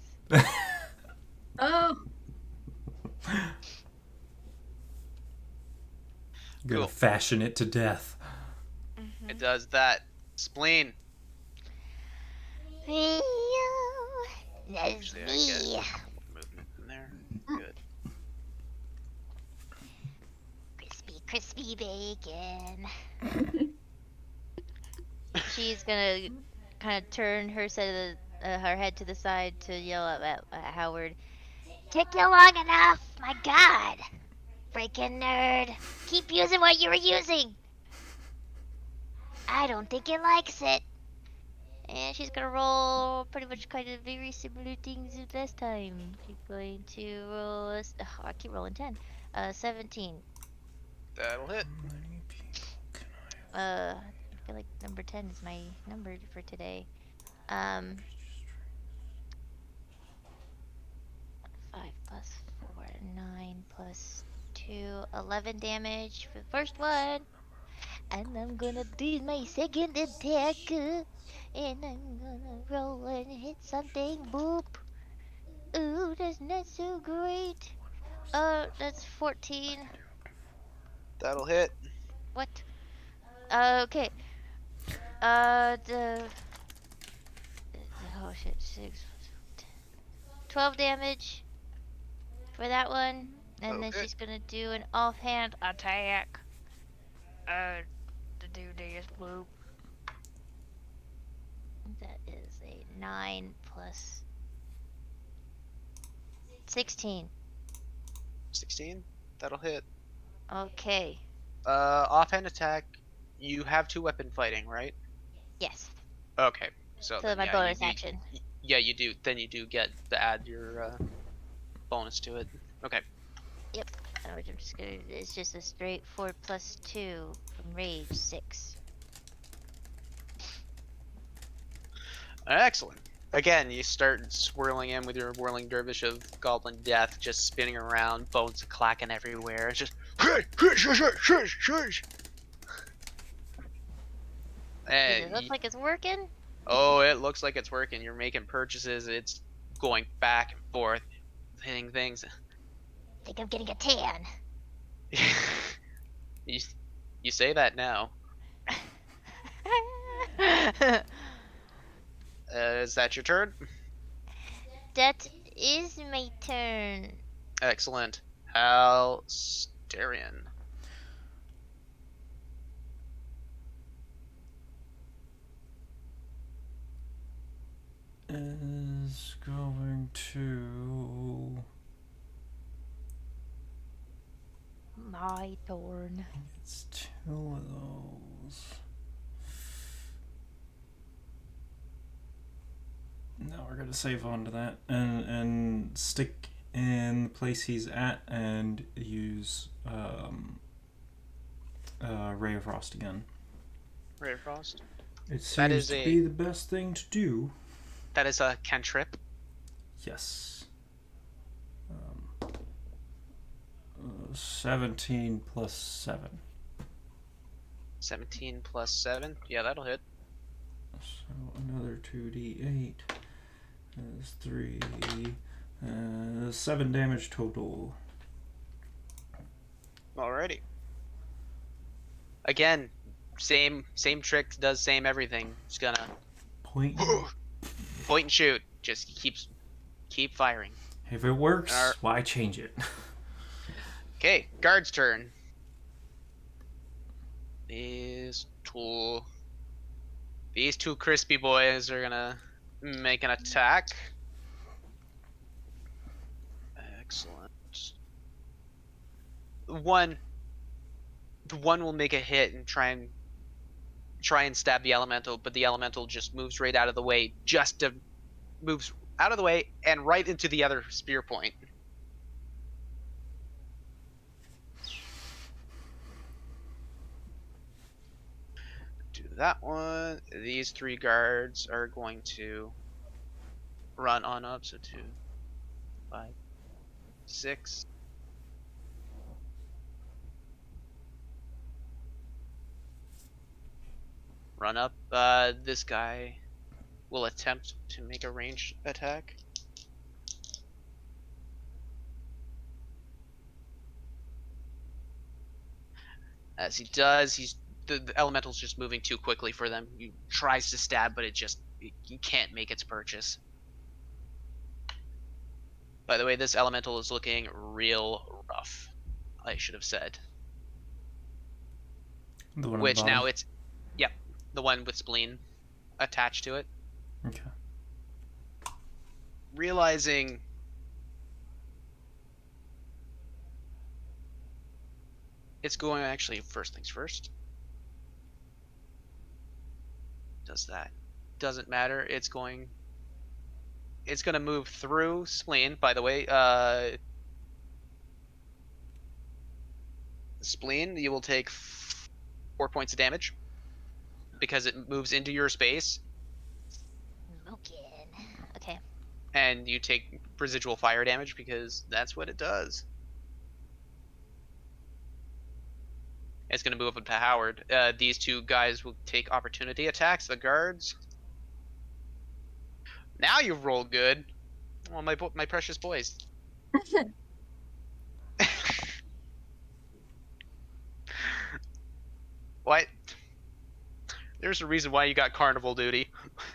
Oh, Gonna Cool. fashion it to death. It does that. Spleen. That's Actually, I get me. movement in there. Good. Crispy, crispy bacon. She's gonna kind of turn her her head to the side to yell at Howard. Took you long enough, my God! Freaking nerd! Keep using what you were using. I don't think it likes it. And she's gonna roll pretty much kind of very similar things as last time. She's going to roll. I keep rolling 10. 17. That'll hit. I feel like number 10 is my number for today. 5 plus 4, 9 plus 2, 11 damage for the first one. And I'm gonna do my second attack. And I'm gonna roll and hit something. Boop. Ooh, that's not so great. That's 14. That'll hit. What? Okay. The. Oh shit, 12 damage for that one. And then Okay. she's gonna do an offhand attack. To do this bloop. That is a 9 plus 16. 16. That'll hit. Okay. Offhand attack. You have 2-weapon fighting, right? Yes. Okay. So So then, my yeah, bonus action. Yeah, you do. Then you do get to add your bonus to it. Okay. Yep. I'm just gonna. It's just a straight 4 plus 2 from rage 6. Excellent. Again, you start swirling in with your whirling dervish of goblin death, just spinning around, bones clacking everywhere. It's just. Does it look like it's working? Oh, it looks like it's working. You're making purchases. It's going back and forth, hitting things. Think I'm getting a tan. You say that now. Is that your turn? That is my turn. Excellent. Halsterian. Is going to. My turn. It's 2 of those. Now we're gonna save on to that and stick in the place he's at and use Ray of Frost again. Ray of Frost. It seems to be the best thing to do. That is a cantrip. Yes. 17 plus 7. 17 plus 7. Yeah, that'll hit. So another 2d8 is 3. 7 damage total. Alrighty. Again, same trick, does same everything. Just gonna Point. point and shoot. Just keep firing. If it works, Our- why change it? Okay, guard's turn. These two crispy boys are gonna make an attack. Excellent. The one will make a hit and try and stab the elemental, but the elemental just moves right out of the way, moves out of the way and right into the other spear point. Do that one. These 3 guards are going to run on up, so 2, 5, 6. Run up. This guy will attempt to make a ranged attack. As he does, the elemental's just moving too quickly for them. He tries to stab, but he can't make its purchase. By the way, this elemental is looking real rough, I should have said. The one Which on the now bottom? it's, yep, the one with spleen attached to it. Okay. Realizing it's going, actually, first things first. Does that. Doesn't matter. It's going to move through spleen, by the way. Spleen, you will take 4 points of damage because it moves into your space, Smoking. Okay. and you take residual fire damage because that's what it does. It's going to move up to Howard. These 2 guys will take opportunity attacks. The guards. Now you've rolled good. Oh, my precious boys. What? There's a reason why you got carnival duty.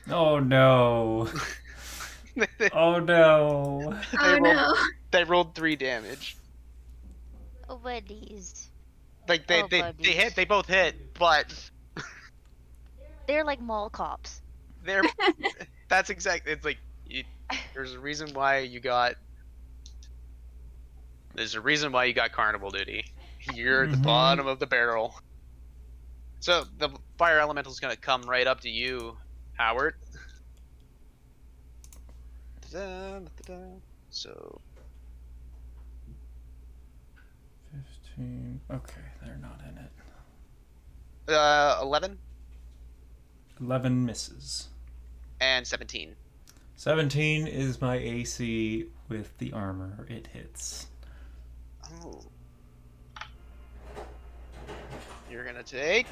Oh no. Oh no. Oh no. They rolled 3 damage. Oh, buddies. Like Oh, they buddies. hit. They both hit, but They're like mall cops. they're. That's exactly. It's like there's a reason why you got. There's a reason why you got carnival duty. You're at the bottom of the barrel. So the fire elemental is gonna come right up to you, Howard. So 15. Okay, they're not in it. 11 11 misses. and 17. 17 is my AC with the armor. It hits. Oh. You're gonna take.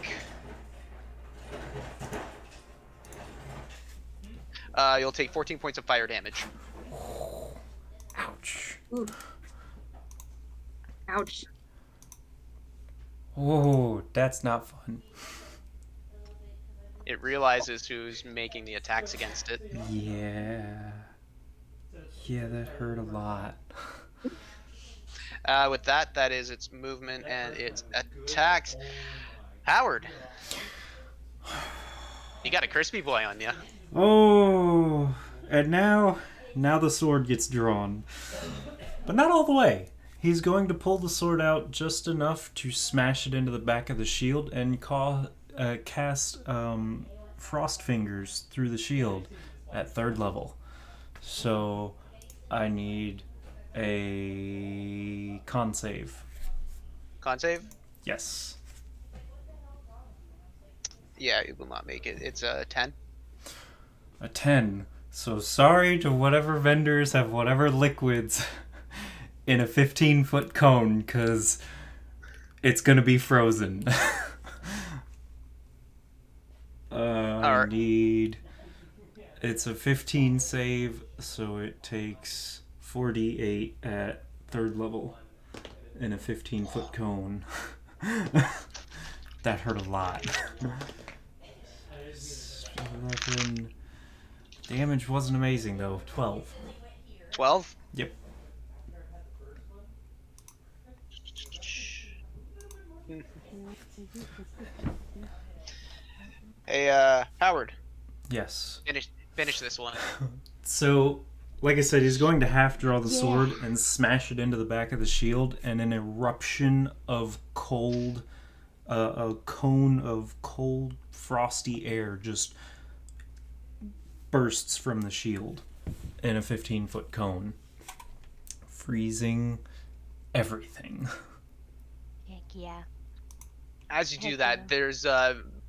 You'll take 14 points of fire damage. Ouch. Ooh. Ouch. Oh, that's not fun. It realizes who's making the attacks against it. Yeah. Yeah, that hurt a lot. With that is its movement and its attacks. Howard, you got a crispy boy on you. Oh, and now the sword gets drawn. But not all the way. He's going to pull the sword out just enough to smash it into the back of the shield and cast Frost Fingers through the shield at 3rd level. So I need a con save. Con save? Yes. Yeah, it will not make it. It's a 10. A 10. So sorry to whatever vendors have whatever liquids in a 15-foot cone, because it's going to be frozen. I need... It's a 15 save, so it takes 48 at 3rd level in a 15-foot cone. That hurt a lot. 11. Damage wasn't amazing though. 12. 12. Yep. Hey, Howard, Yes. finish this one. So, like I said, he's going to half draw the Yeah. sword and smash it into the back of the shield, and an eruption of cold, a cone of cold, frosty air just bursts from the shield in a 15-foot cone, freezing everything. Heck yeah. As you do Heck that, yeah. there's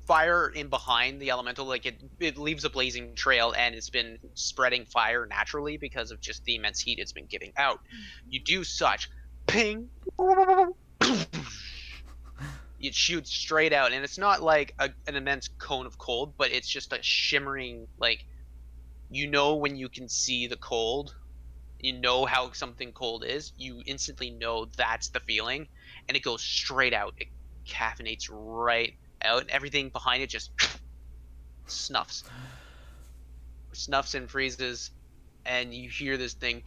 fire in behind the elemental. Like it leaves a blazing trail, and it's been spreading fire naturally because of just the immense heat it's been giving out. You do such, ping. It shoots straight out, and it's not like an immense cone of cold, but it's just a shimmering, like, when you can see the cold, you know how something cold is, you instantly know that's the feeling, and it goes straight out. It caffeinates right out, and everything behind it just snuffs, and freezes, and you hear this thing,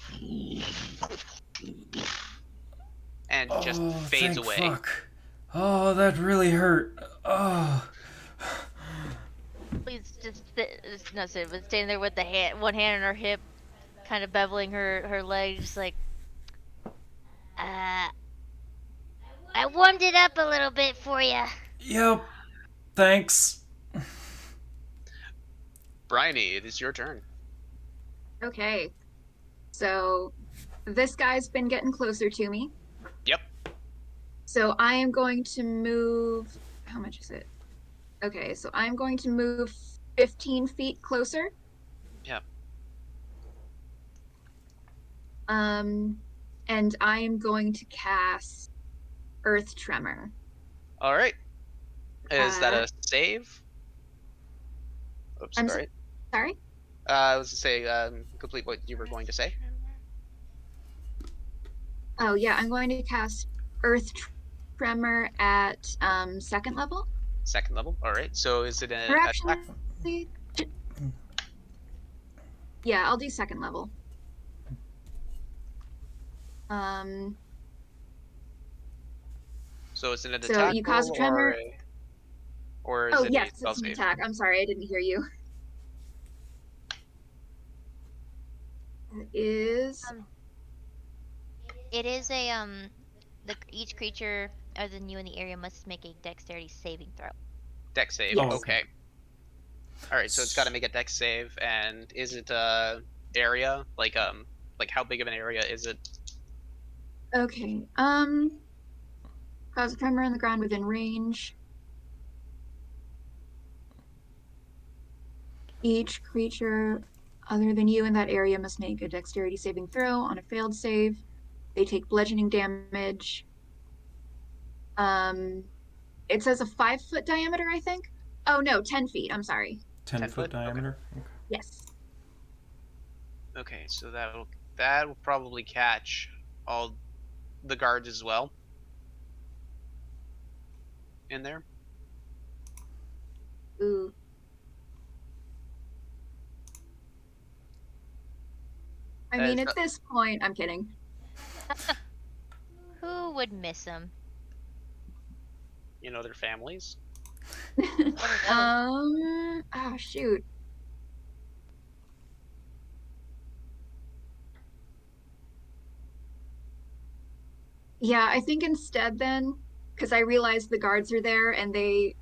and just Oh, fades thank away. fuck. Oh, that really hurt. Oh. Please no, so but standing there with one hand on her hip, kind of beveling her leg, just like, I warmed it up a little bit for you. Yep. Thanks. Bryony, it is your turn. Okay. So this guy's been getting closer to me. Yep. So I am going to move. How much is it? Okay, so I'm going to move 15 feet closer. Yep. And I am going to cast Earth Tremor. All right. Is that a Uh, save? Oops, I'm sorry. sorry. I was to say, complete what you were going to say. Oh yeah, I'm going to cast Earth Tremor at second level. Second level. All right. So is it an Or attack? actually, yeah, I'll do second level. So is it an So attack you cause a roll tremor. or is Oh it a yes, spell it's an save? attack. I'm sorry, I didn't hear you. It is It is each creature other than you in the area must make a dexterity saving throw. Dex save. Oh, yes. Okay. All right. So it's got to make a dex save, and is it area like how big of an area is it? Okay. Cause a tremor on the ground within range. Each creature other than you in that area must make a dexterity saving throw. On a failed save, they take bludgeoning damage. It says a 5-foot diameter, I think. Oh no, 10 feet. I'm sorry. 10 10 foot foot. Okay. diameter. Okay. Yes. Okay. So that will probably catch all the guards as well in there. Ooh. I mean, at this point, I'm kidding. Who would miss him? Their families. Shoot. Yeah, I think instead then, because I realize the guards are there and they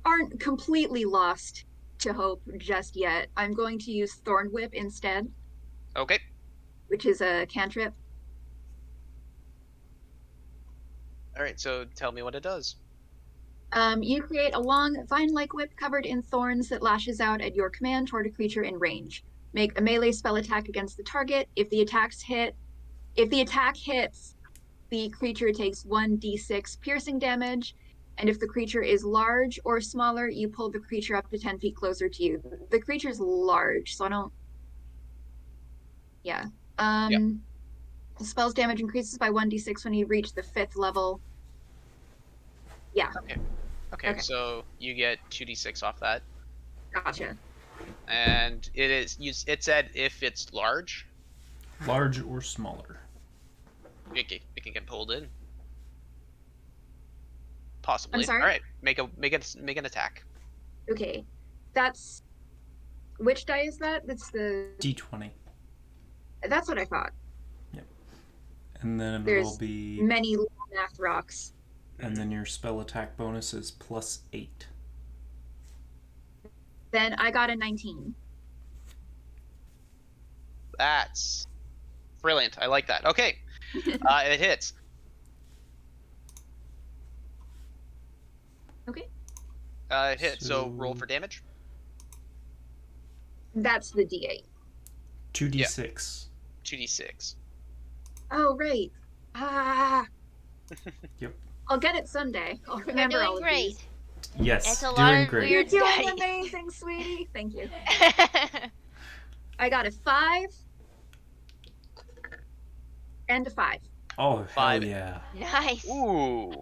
aren't completely lost to hope just yet, I'm going to use Thorn Whip instead, Okay. which is a cantrip. All right. So tell me what it does. You create a long, vine-like whip covered in thorns that lashes out at your command toward a creature in range. Make a melee spell attack against the target. If the attack hits, the creature takes 1d6 piercing damage. And if the creature is large or smaller, you pull the creature up to 10 feet closer to you. The creature's large, so I don't. Yeah. Yep. The spell's damage increases by 1d6 when you reach the 5th level. Yeah. Okay. Okay, Okay. so you get 2d6 off that, Gotcha. and it said if it's large, Large or smaller. it can get pulled in. I'm Possibly. All sorry? right, make an attack. Okay. That's which die is that? D20. That's what I thought. Yep. And then it'll There's be. many math rocks. And then your spell attack bonus is +8. Then I got a 19. That's brilliant. I like that. Okay, it hits. Okay. It hits. So roll for damage. That's the D8. 2d6. 2d6. Oh, right. Ah. Yep. I'll get it someday. I'll You're remember doing all of great. these. Yes, It's a lot doing of great. You're weird doing dice. amazing, sweetie. Thank you. I got a 5 and a 5. Oh, hell 5. yeah. Nice. Ooh,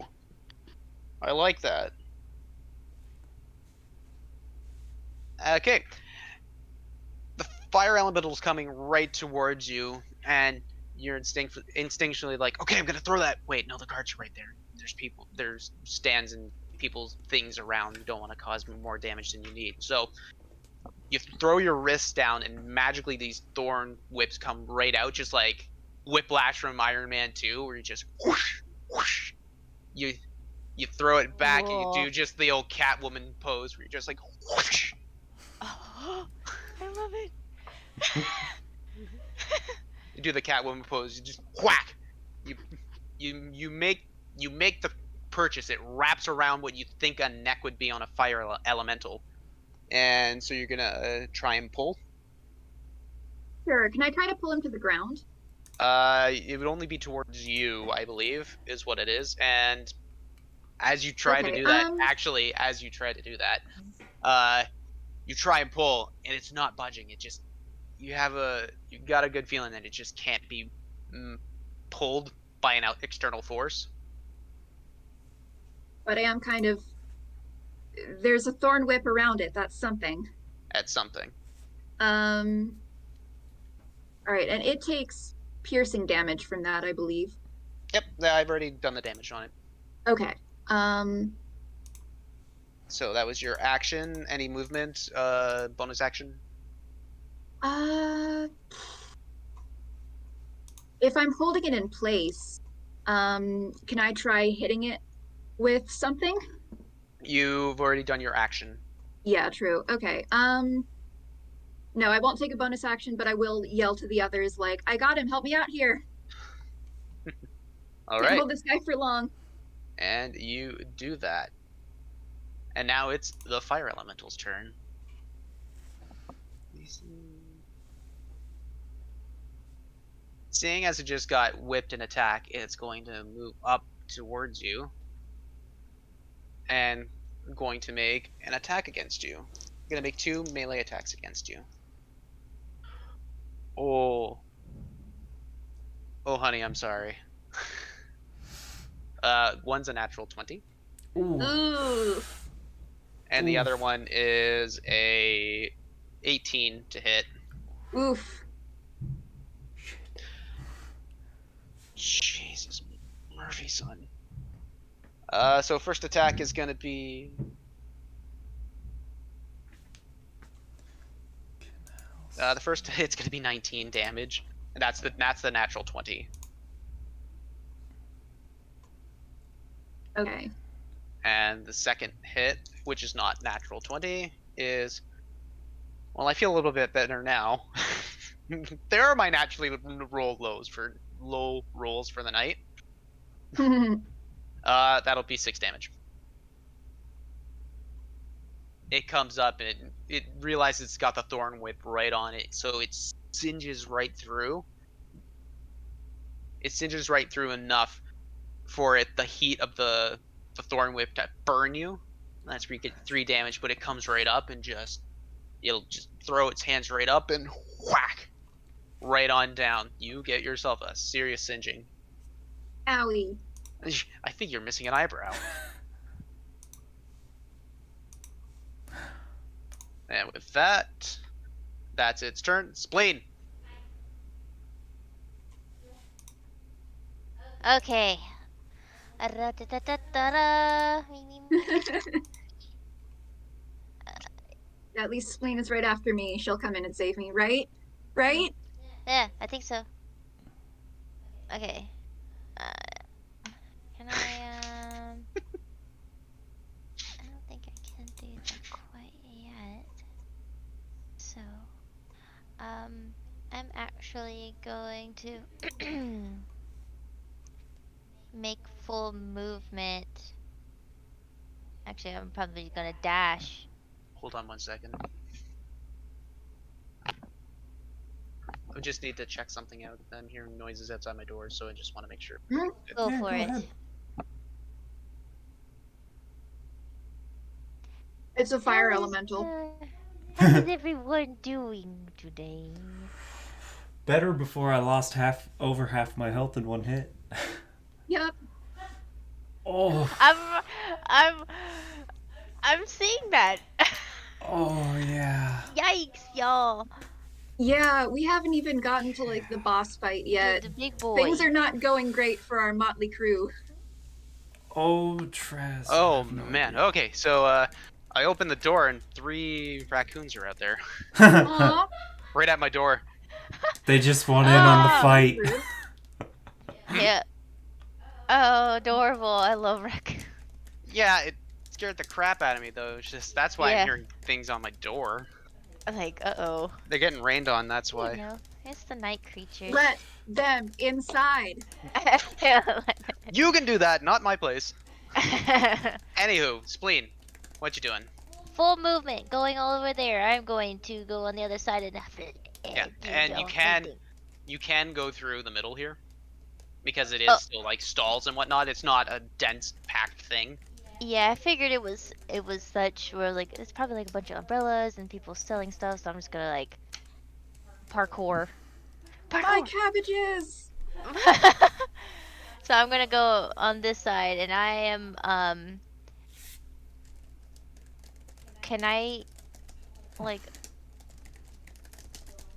I like that. Okay, the fire elemental's coming right towards you, and you're instinctually like, okay, I'm gonna throw that. Wait, no, the guards are right there. There's people. There's stands and people's things around. You don't want to cause more damage than you need. So you throw your wrists down, and magically these thorn whips come right out, just like Whiplash from Iron Man 2, where you just whoosh, whoosh. You throw it back, and you Cool. do just the old Catwoman pose, where you're just like whoosh. Oh, I love it. You do the Catwoman pose. You just whack. You you make the purchase. It wraps around what you think a neck would be on a fire elemental, and so you're gonna try and pull. Sure. Can I try to pull him to the ground? It would only be towards you, I believe, is what it is. And as you try to Okay, do that, actually, as you try to do that, you try and pull, and it's not budging. It just you got a good feeling that it just can't be pulled by an external force. But I am kind of. There's a thorn whip around it. That's something. At something. Um. All right, and it takes piercing damage from that, I believe. Yep, I've already done the damage on it. Okay. So that was your action. Any movement? Bonus action? Uh. If I'm holding it in place, can I try hitting it with something? You've already done your action. Yeah, true. Okay. No, I won't take a bonus action, but I will yell to the others, like, I got him, help me out here. All Can't right. hold this guy for long. And you do that. And now it's the fire elemental's turn. Seeing as it just got whipped and attack, it's going to move up towards you and going to make an attack against you. Going to make 2 melee attacks against you. Oh. Oh, honey, I'm sorry. One's a natural 20. Ooh. Ooh. And the Oof. other one is a 18 to hit. Oof. Jesus, Murphy, son. So first attack is gonna be. The first hit's gonna be 19 damage, and that's the natural 20. Okay. And the second hit, which is not natural 20, is. Well, I feel a little bit better now. There are my naturally low rolls for the night. That'll be 6 damage. It comes up and it realizes it's got the thorn whip right on it, so it singes right through. It singes right through enough for the heat of the thorn whip to burn you. That's where you get 3 damage, but it comes right up and it'll just throw its hands right up and whack right on down. You get yourself a serious singeing. Owie. I think you're missing an eyebrow. And with that, that's its turn. Spleen. Okay. Ra-ta-ta-ta-ta-ra. At least Spleen is right after me. She'll come in and save me, right? Right? Yeah, I think so. Okay. Uh, can I don't think I can do that quite yet. So, I'm actually going to make full movement. Actually, I'm probably gonna dash. Hold on 1 second. I just need to check something out. I'm hearing noises outside my door, so I just want to make sure. Hmm? Go Yeah, for go it. ahead. It's a fire How is, elemental. how is everyone doing today? Better before I lost over half my health in one hit. Yep. Oh, I'm I'm seeing that. oh yeah. Yikes, y'all. Yeah, we haven't even gotten to like the boss fight yet. The big boy. Things are not going great for our motley crew. Oh, Trez. I Oh have no man. idea. Okay, so I open the door and 3 raccoons are out there, Aw, right at my door. They just want in on the Ah. fight. rude. Yeah. Oh, adorable. I love raccoon. Yeah, it scared the crap out of me though. It's just that's why Yeah. I'm hearing things on my door. Like, uh-oh. They're getting rained on. That's You why. know, it's the night creatures. Let them inside. You can do that, not my place. Anywho, Spleen, what you doing? Full movement, going all over there. I'm going to go on the other side of the. Yeah, do and the you whole can thing. go through the middle here because it Oh. is still like stalls and whatnot. It's not a dense packed thing. Yeah, I figured it was such where like it's probably like a bunch of umbrellas and people selling stuff. So I'm just gonna like parkour. My cabbages. So I'm gonna go on this side, and I am Can I like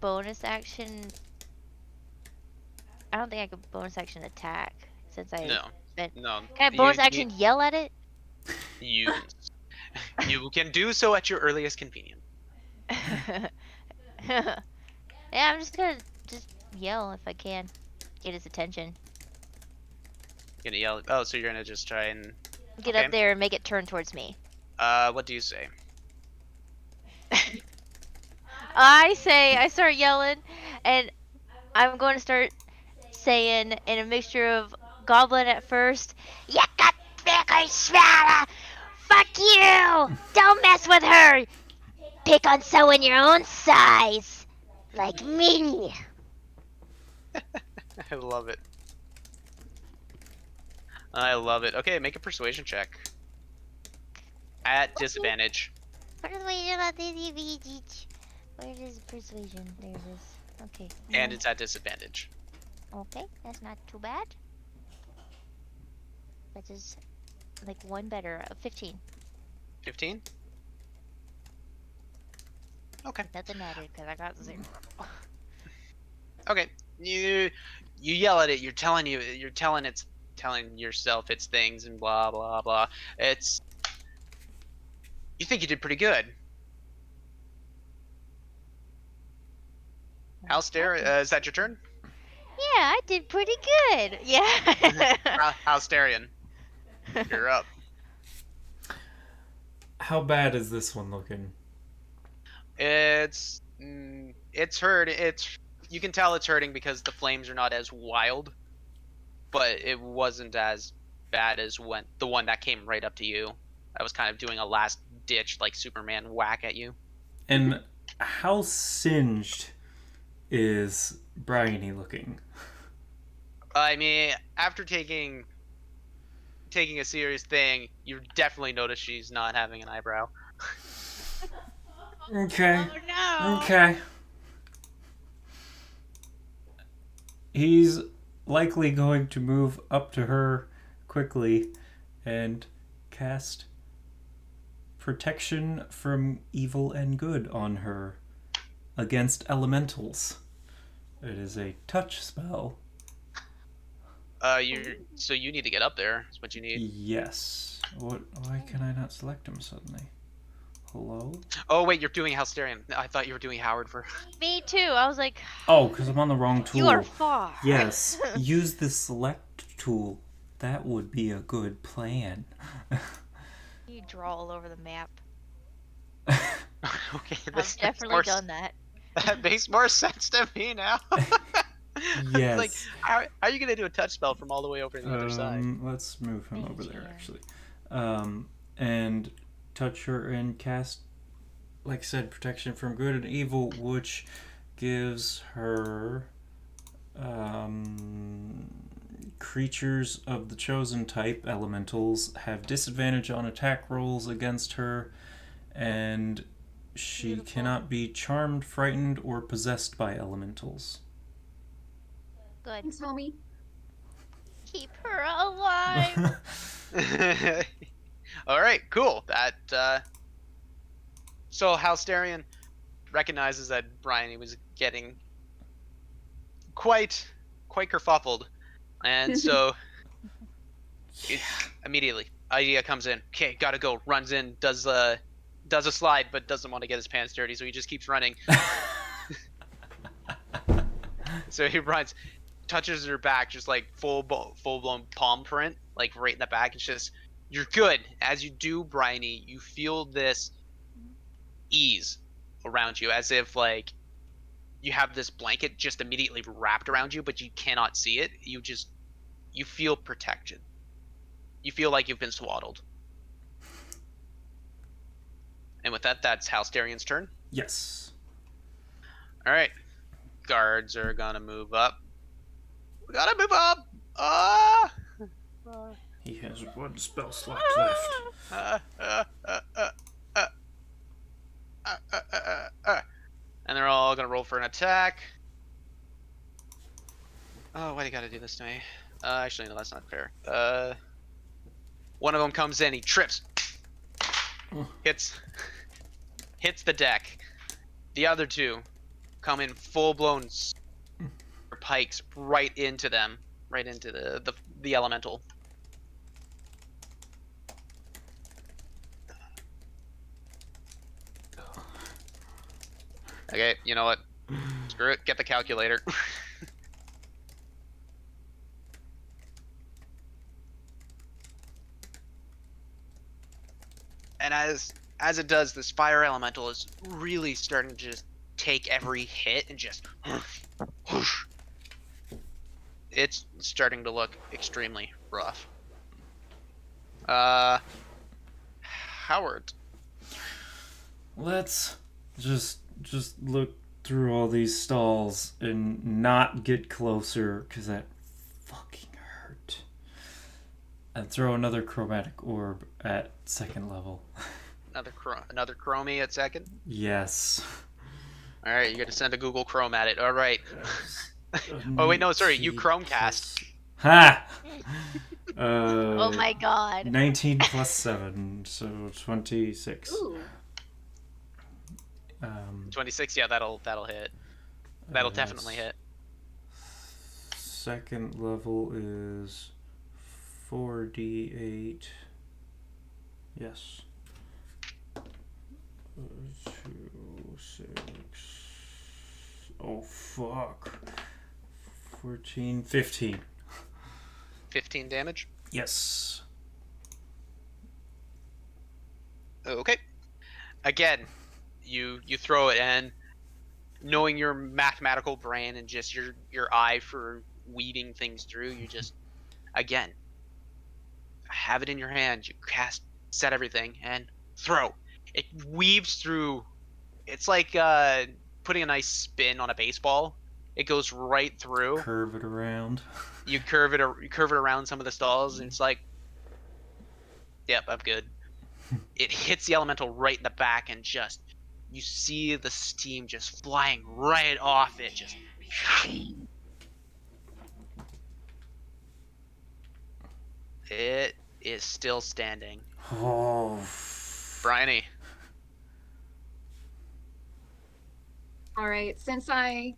bonus action? I don't think I could bonus action attack since I. No, Spent... no. Can I bonus action yell at it? You you can do so at your earliest convenience. Yeah, I'm just gonna yell if I can get his attention. You're gonna yell. Oh, so you're gonna just try and Get Okay. up there and make it turn towards me. what do you say? I start yelling, and I'm going to start saying in a mixture of goblin at first, "You got bigger swallow! Fuck you! Don't mess with her! Pick on someone your own size! Like me!" I love it. I love it. Okay, make a persuasion check. At disadvantage. Persuasion at disadvantage. Where is persuasion? There it is. Okay. And it's at disadvantage. Okay, that's not too bad. That is like one better. 15. 15? Okay. Nothing mattered because I got 0. Okay. You yell at it, you're telling yourself it's things and blah blah blah. You think you did pretty good. Halster, is that your turn? Yeah, I did pretty good. Yeah. Halsterian, you're up. How bad is this one looking? It's hurt. You can tell it's hurting because the flames are not as wild, but it wasn't as bad as the one that came right up to you. I was kind of doing a last ditch like Superman whack at you. And how singed is Bryony looking? I mean, after taking a serious thing, you definitely notice she's not having an eyebrow. Okay. Oh no. Okay. He's likely going to move up to her quickly and cast protection from evil and good on her against elementals. It is a touch spell. So you need to get up there. That's what you need. Yes. What? Why can I not select him suddenly? Hello? Oh wait, you're doing Halsterian. I thought you were doing Howard for. Me too. I was like, Oh, because I'm on the wrong tool. you are far. Yes. Use the select tool. That would be a good plan. You draw all over the map. Okay, I've this definitely done that. That makes more sense to me now. Yes. Like, how are you gonna do a touch spell from all the way over to the other side? Let's move him over there, Jam. actually. And touch her and cast, like I said, protection from good and evil, which gives her creatures of the chosen type, elementals, have disadvantage on attack rolls against her, and she Beautiful. cannot be charmed, frightened, or possessed by elementals. Good. Thanks, homie. Keep her alive. All right, cool. That so Halsterian recognizes that Bryony was getting quite kerfuffled, and so immediately idea comes in. Okay, gotta go. Runs in, does a slide, but doesn't want to get his pants dirty, so he just keeps running. So he runs, touches her back, just like full blown palm print, like right in the back. It's just, you're good. As you do, Bryony, you feel this ease around you, as if like you have this blanket just immediately wrapped around you, but you cannot see it. You feel protection. You feel like you've been swaddled. And with that, that's Halsterian's turn. Yes. All right, guards are gonna move up. We gotta move up. Ah. He has one spell slot left. And they're all gonna roll for an attack. Oh, why do you gotta do this to me? Actually, no, that's not fair. One of them comes in, he trips, hits the deck. The other two come in full-blown pikes right into them, right into the elemental. Okay, you know what? Screw it. Get the calculator. And as it does, this fire elemental is really starting to just take every hit and just whoosh. It's starting to look extremely rough. Howard. Let's just look through all these stalls and not get closer, because that fucking hurt. And throw another chromatic orb at second level. Another chromie at second. Yes. All right, you got to send a Google Chrome at it. All right. Oh wait, no, sorry, you Chromecast. Ha! Oh my god. 19 plus 7, so 26. Ooh. 26. Yeah, that'll hit. That'll definitely hit. Second level is 4d8. Yes. 2, 6. Oh, fuck. 14, 15. 15 damage. Yes. Okay. Again, you throw it, and knowing your mathematical brain and just your eye for weaving things through, you just, again, have it in your hand. You set everything, and throw. It weaves through. It's like putting a nice spin on a baseball. It goes right through. Curve it around. You curve it around some of the stalls, and it's like, yep, I'm good. It hits the elemental right in the back, and just, you see the steam just flying right off it. Just. It is still standing. Oh, Bryony. All right, since I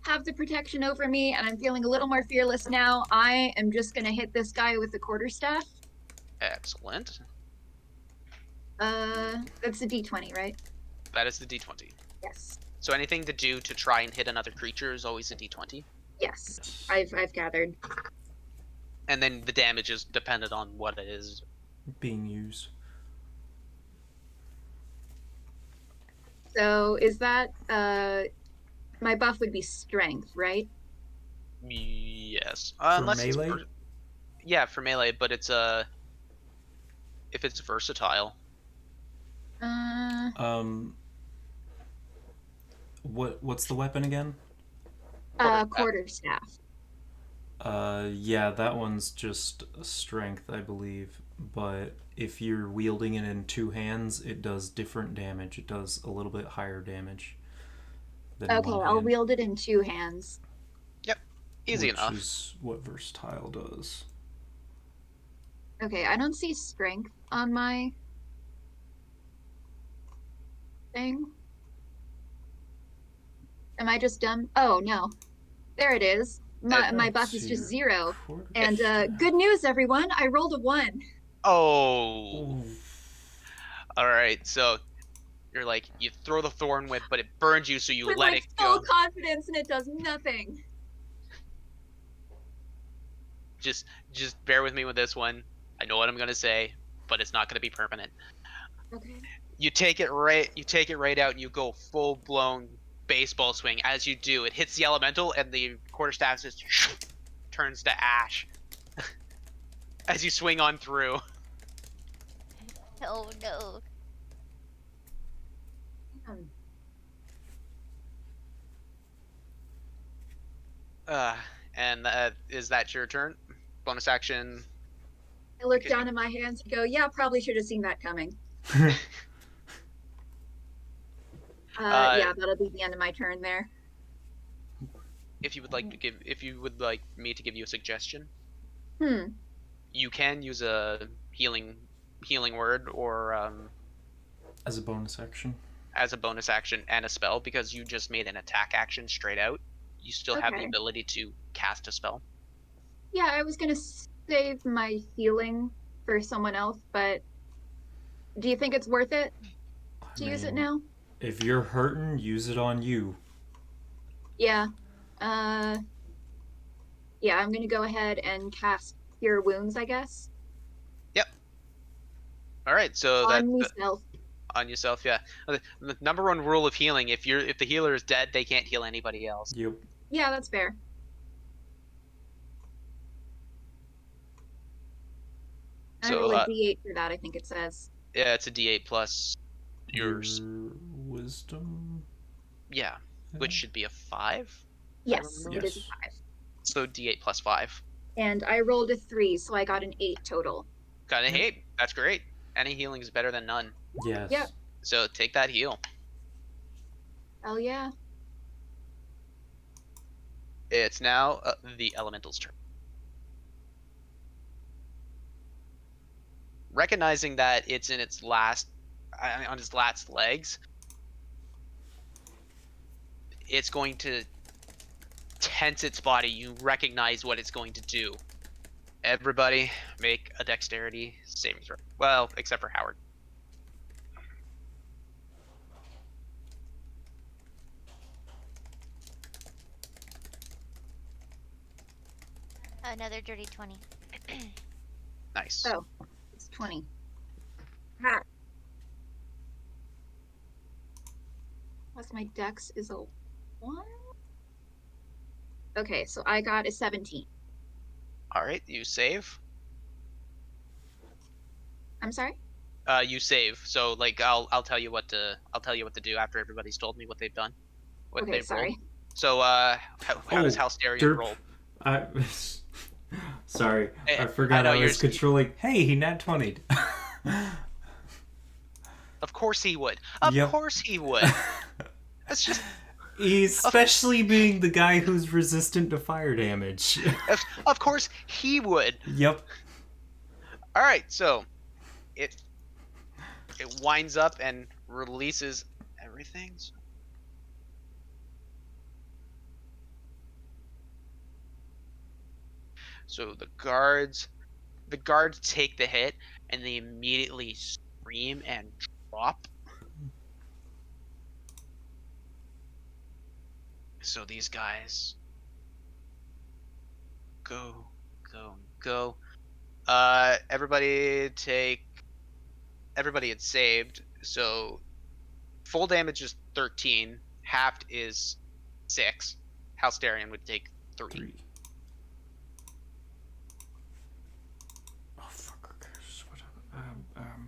have the protection over me and I'm feeling a little more fearless now, I am just gonna hit this guy with the quarterstaff. Excellent. That's a D20, right? That is the d20. Yes. So anything to do to try and hit another creature is always a d20. Yes. I've gathered. And then the damage is dependent on what it is. Being used. So is that my buff would be strength, right? Yes. For Unless melee? it's yeah, for melee, but it's if it's versatile. Um. What's the weapon again? Quarterstaff. Yeah, that one's just strength, I believe. But if you're wielding it in two hands, it does different damage. It does a little bit higher damage than Okay, one I'll hand, wield it in two hands. Yep. Easy which enough. is what versatile does. Okay, I don't see strength on my thing. Am I just dumb? Oh no. There it is. My buff is just 0. And good news, everyone. I rolled a 1. Oh. Ooh. All right. So you're like you throw the thorn whip, but it burns you, so you With let like it full go. confidence, and it does nothing. Just bear with me with this one. I know what I'm gonna say, but it's not gonna be permanent. Okay. You take it right out, and you go full blown baseball swing. As you do, it hits the elemental, and the quarterstaff just turns to ash as you swing on through. Oh no. And is that your turn? Bonus action. I look down at my hands and go, yeah, probably should have seen that coming. Yeah, that'll be the end of my turn there. If you would like me to give you a suggestion, Hmm. you can use a healing word or As a bonus action. as a bonus action and a spell, because you just made an attack action straight out. You still have the Okay. ability to cast a spell. Yeah, I was gonna save my healing for someone else, but do you think it's worth it to use it now? If you're hurting, use it on you. Yeah. Yeah, I'm gonna go ahead and cast Cure Wounds, I guess. Yep. All right, so On myself. on yourself, yeah. The number one rule of healing: if the healer is dead, they can't heal anybody else. Yep. Yeah, that's fair. I So roll a D8 for that, I think it says. yeah, it's a D8 plus yours. Your wisdom. Yeah, which should be a 5. Yes, remember. it is a 5. So D8 plus 5. And I rolled a 3, so I got an 8 total. Got a hit. That's great. Any healing is better than none. Yes. Yep. So take that heal. Hell yeah. It's now the elemental's turn. Recognizing that it's in its last on its last legs, it's going to tense its body. You recognize what it's going to do. Everybody make a dexterity saving throw. Well, except for Howard. Another dirty 20. Nice. Oh, it's 20. Ha. Plus my dex is a 1. Okay, so I got a 17. All right, you save. I'm sorry? You save. So like I'll tell you what to do after everybody's told me what they've done. What Okay, they've sorry. rolled. So how does Halsterian roll? Sorry, I I forgot know I was controlling. Hey, he nat 20'd. Of course he would. Of Yep. course he would. That's just Especially being the guy who's resistant to fire damage. of course he would. Yep. All right, so it winds up and releases everything. So the guards take the hit and they immediately scream and drop. So these guys go, go. Everybody had saved. So full damage is 13. Halved is 6. Halsterian would take 3. 3. Oh, fuck. Okay. What happened?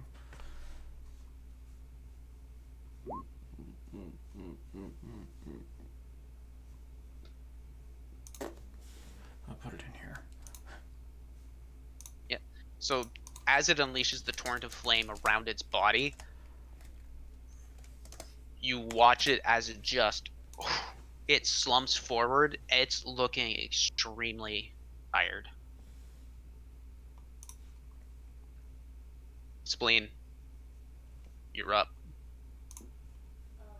I'll put it in here. Yeah. So as it unleashes the torrent of flame around its body, you watch it as it slumps forward. It's looking extremely tired. Spleen, you're up.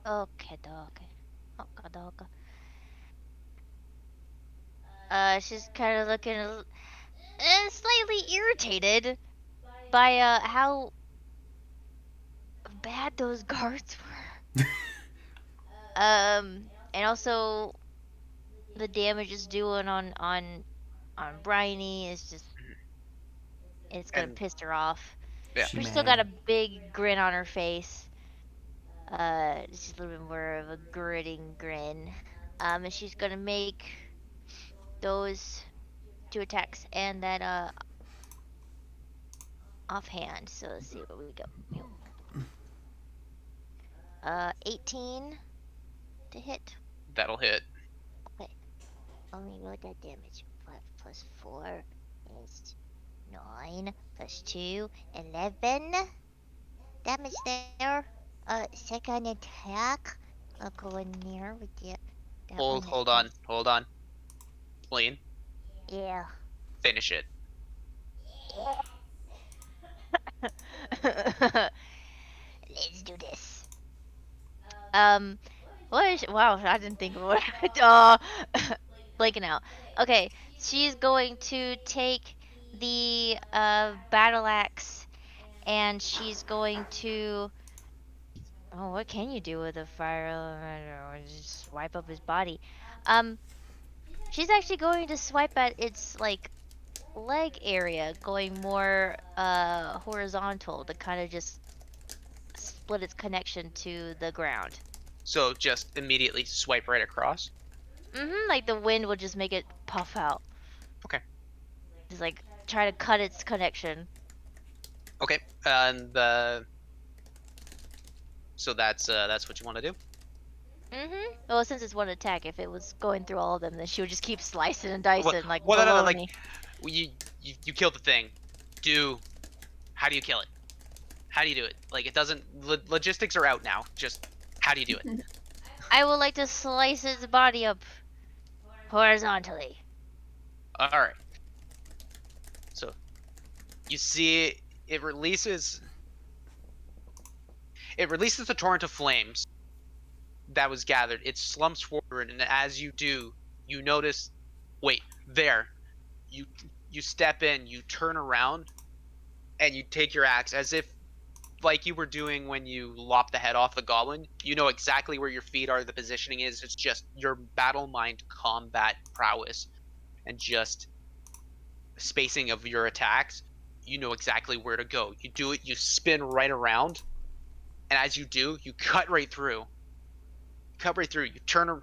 Okay, okay. Okay, okay. She's kind of looking slightly irritated by how bad those guards were. And also the damage it's doing on Bryony is just it's gonna And piss her off. yeah, She She's still got a mad. big grin on her face. It's just a little bit more of a gritting grin. And she's gonna make those 2 attacks and that offhand. So let's see where we go. 18 to hit. that'll hit. Okay. Let me roll that damage. 5 plus 4 is 9 plus 2, 11 damage there. Second attack. I'll go in there with the, that one. Hold on. Spleen, Yeah. finish it. Let's do this. What is, wow, I didn't think of what, uh, blanking out. Okay, she's going to take the, battle axe, and she's going to, oh, what can you do with a fire elemental? Just swipe up his body. Um, she's actually going to swipe at its, like, leg area, going more, horizontal to kind of just split its connection to the ground. So just immediately swipe right across. Like the wind will just make it puff out. Okay. Just like try to cut its connection. Okay. And so that's what you want to do. Well, since it's one attack, if it was going through all of them, then she would just keep slicing and dicing like Well, no, like bologna. you killed the thing. How do you kill it? How do you do it? Like it doesn't. Logistics are out now. Just how do you do it? I would like to slice its body up horizontally. All right. So you see it releases the torrent of flames that was gathered. It slumps forward, and as you do, you notice, wait, there. You step in, you turn around, and you take your axe as if like you were doing when you lop the head off the goblin. You know exactly where your feet are, the positioning is. It's just your battle mind combat prowess and just spacing of your attacks. You know exactly where to go. You do it, you spin right around, and as you do, you cut right through. You turn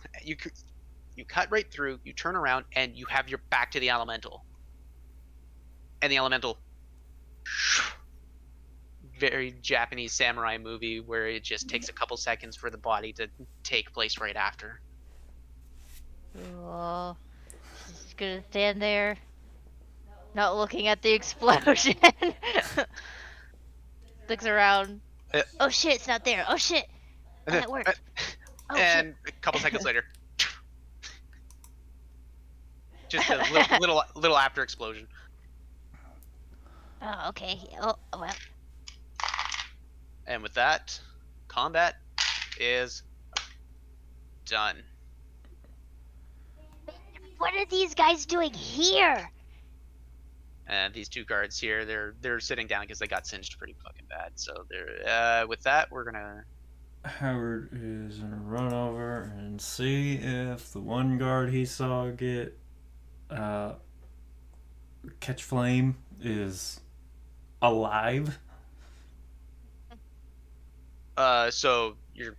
you cut right through, you turn around, and you have your back to the elemental. And the elemental, very Japanese samurai movie where it just takes a couple seconds for the body to take place right after. Oh, she's gonna stand there, not looking at the explosion. Looks around. Uh, Oh shit, it's not there. Oh shit. Oh, that worked. Oh and shit. a couple seconds later, just a little after explosion. Oh, okay. Oh, well. And with that, combat is done. What are these guys doing here? And these two guards here, they're sitting down because they got singed pretty fucking bad. So they're with that, we're gonna. Howard is gonna run over and see if the one guard he saw get catch flame is alive. So you're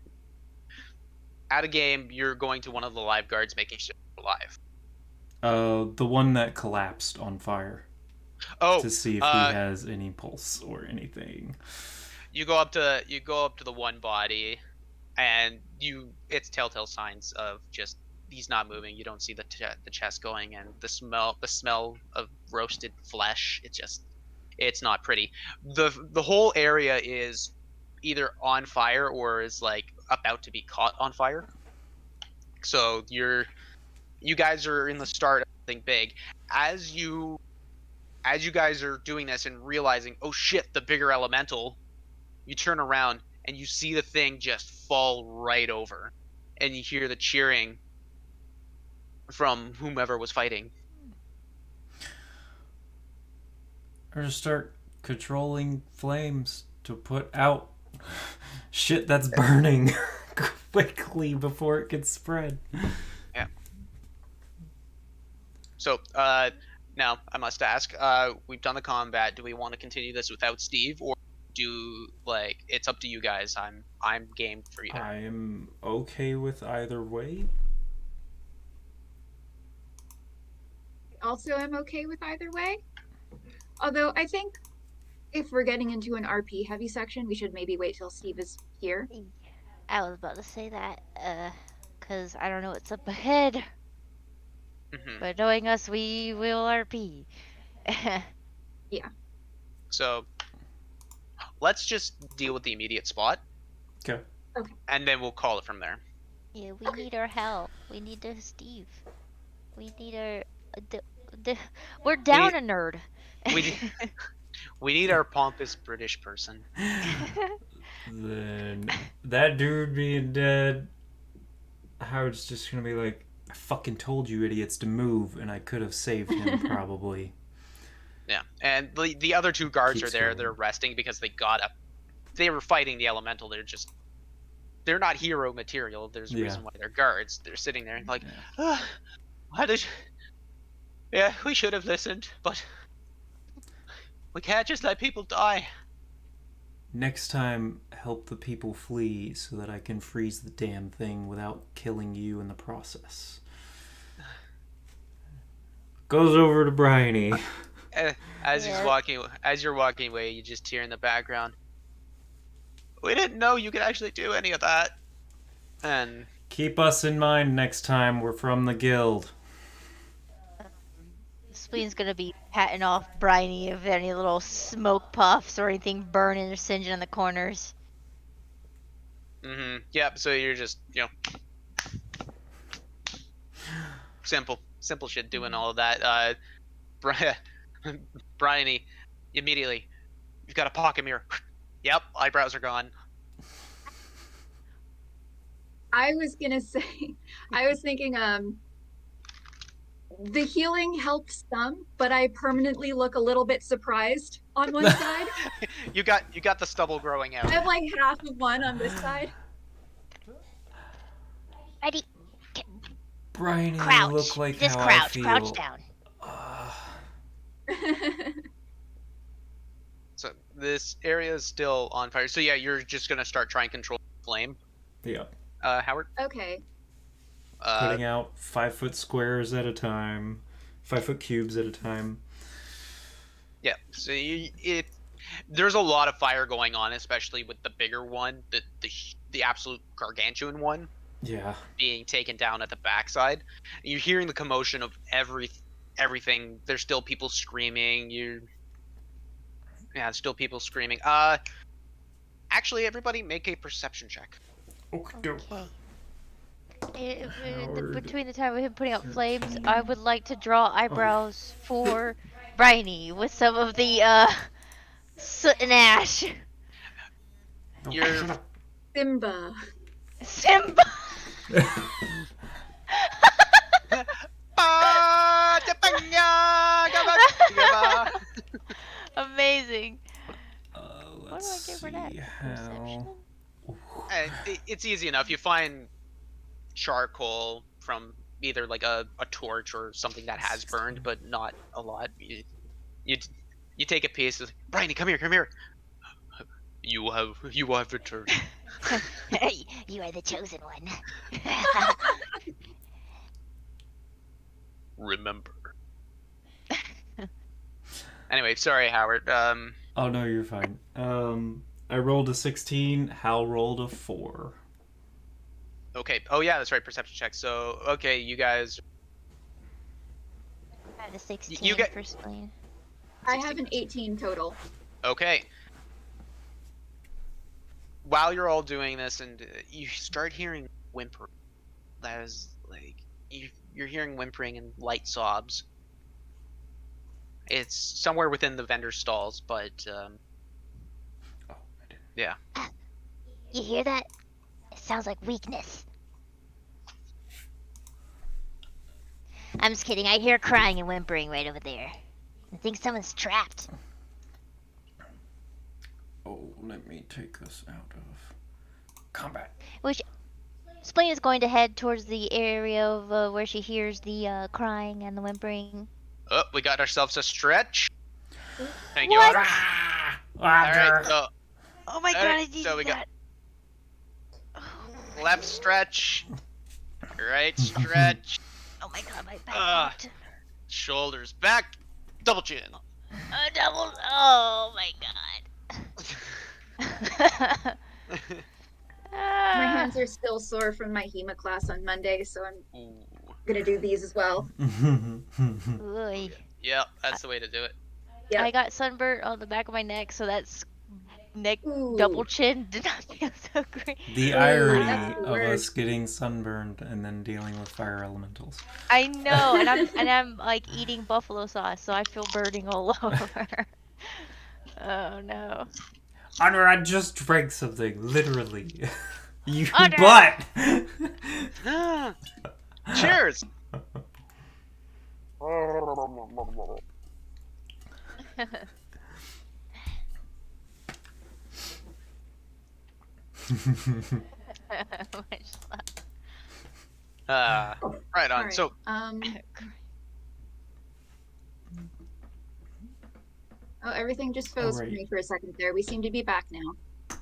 at a game. You're going to one of the live guards, making sure they're alive. The one that collapsed on fire. Oh, To see if he has any pulse or anything. you go up to the one body, and it's telltale signs of just he's not moving. You don't see the chest going, and the smell of roasted flesh. It's not pretty. The whole area is either on fire or is like about to be caught on fire. So you guys are in the start of something big. As you guys are doing this and realizing, oh shit, the bigger elemental, you turn around and you see the thing just fall right over, and you hear the cheering from whomever was fighting. Or just start controlling flames to put out shit that's burning quickly before it gets spread. Yeah. So, now I must ask, we've done the combat. Do we want to continue this without Steve, or it's up to you guys. I'm game for either. I am okay with either way. Also, I'm okay with either way. Although I think if we're getting into an RP heavy section, we should maybe wait till Steve is here. I was about to say that, cause I don't know what's up ahead. Mm-hmm. But knowing us, we will RP. Yeah. So, let's just deal with the immediate spot. Okay. Okay. And then we'll call it from there. Yeah, we need our help. We need a Steve. We need our. We're down a nerd. We need our pompous British person. Then that dude being dead, Howard's just gonna be like, I fucking told you idiots to move, and I could have saved him probably. Yeah, and the other two guards Keeps are there. going. They're resting because they were fighting the elemental. They're not hero material. There's a reason why they're guards. They're sitting there and like, why did? Yeah, we should have listened, but we can't just let people die. Next time, help the people flee so that I can freeze the damn thing without killing you in the process. Goes over to Bryony. As you're walking away, you just hear in the background, we didn't know you could actually do any of that. And Keep us in mind next time we're from the guild. Spleen's gonna be patting off Bryony if any little smoke puffs or anything burning or singeing in the corners. Yep. So you're just simple shit doing all of that. Bryony, immediately, you've got a pocket mirror. Yep, eyebrows are gone. I was gonna say, I was thinking, the healing helps some, but I permanently look a little bit surprised on one side. You got the stubble growing out. I have like half of one on this side. Ready? Bryony, you Crouch. look like Just how crouch. I feel. Crouch down. So this area is still on fire. So yeah, you're just gonna start trying to control the flame. Yeah. Howard? Okay. Putting out 5 foot squares at a time, 5 foot cubes at a time. Yeah. So there's a lot of fire going on, especially with the bigger one, the absolute gargantuan one. Yeah. Being taken down at the backside. You're hearing the commotion of everything. There's still people screaming. Still people screaming. Actually, everybody make a perception check. Okay. Between the time of him putting out flames, I would like to draw eyebrows for Bryony with some of the soot and ash. You're Simba. Simba! Amazing. What do I Let's get for that? see Perception? how. It's easy enough. You find charcoal from either like a torch or something that has burned, but not a lot. You, you take a piece. It's like, Bryony, come here. You have returned. You are the chosen one. Remember. Anyway, sorry, Howard. Oh no, you're fine. I rolled a 16. Hal rolled a 4. Okay. Oh yeah, that's right. Perception check. So okay, you guys. I have a 16 You get for Spleen. I have an 18 total. okay. While you're all doing this, and you start hearing whimpering. That is like you're hearing whimpering and light sobs. It's somewhere within the vendor stalls, but Oh, I didn't. yeah. You hear that? It sounds like weakness. I'm just kidding. I hear crying and whimpering right over there. I think someone's trapped. Oh, let me take us out of combat. Which Spleen is going to head towards the area of where she hears the crying and the whimpering. Oh, we got ourselves a stretch. Thank you, What? Otter. All right, so Oh my god, Alright, I needed so we that. left stretch, right stretch, Oh my god, my back Ah. hurt. shoulders back, double chin. Double. Oh my god. My hands are still sore from my HEMA class on Monday, so I'm Ooh. gonna do these as well. Oy. Yeah, that's the way to do it. Yeah. I got sunburnt on the back of my neck, so that's neck Ooh. double chin did not feel so great. The Ooh, irony that's the of us worst. getting sunburned and then dealing with fire elementals. I know, and I'm like eating buffalo sauce, so I feel burning all over. Oh no. Honor, I just drank something, literally. You Honor! butt! Cheers. Right on. Alright, So oh, everything just froze for Alright. me for a second there. We seem to be back now.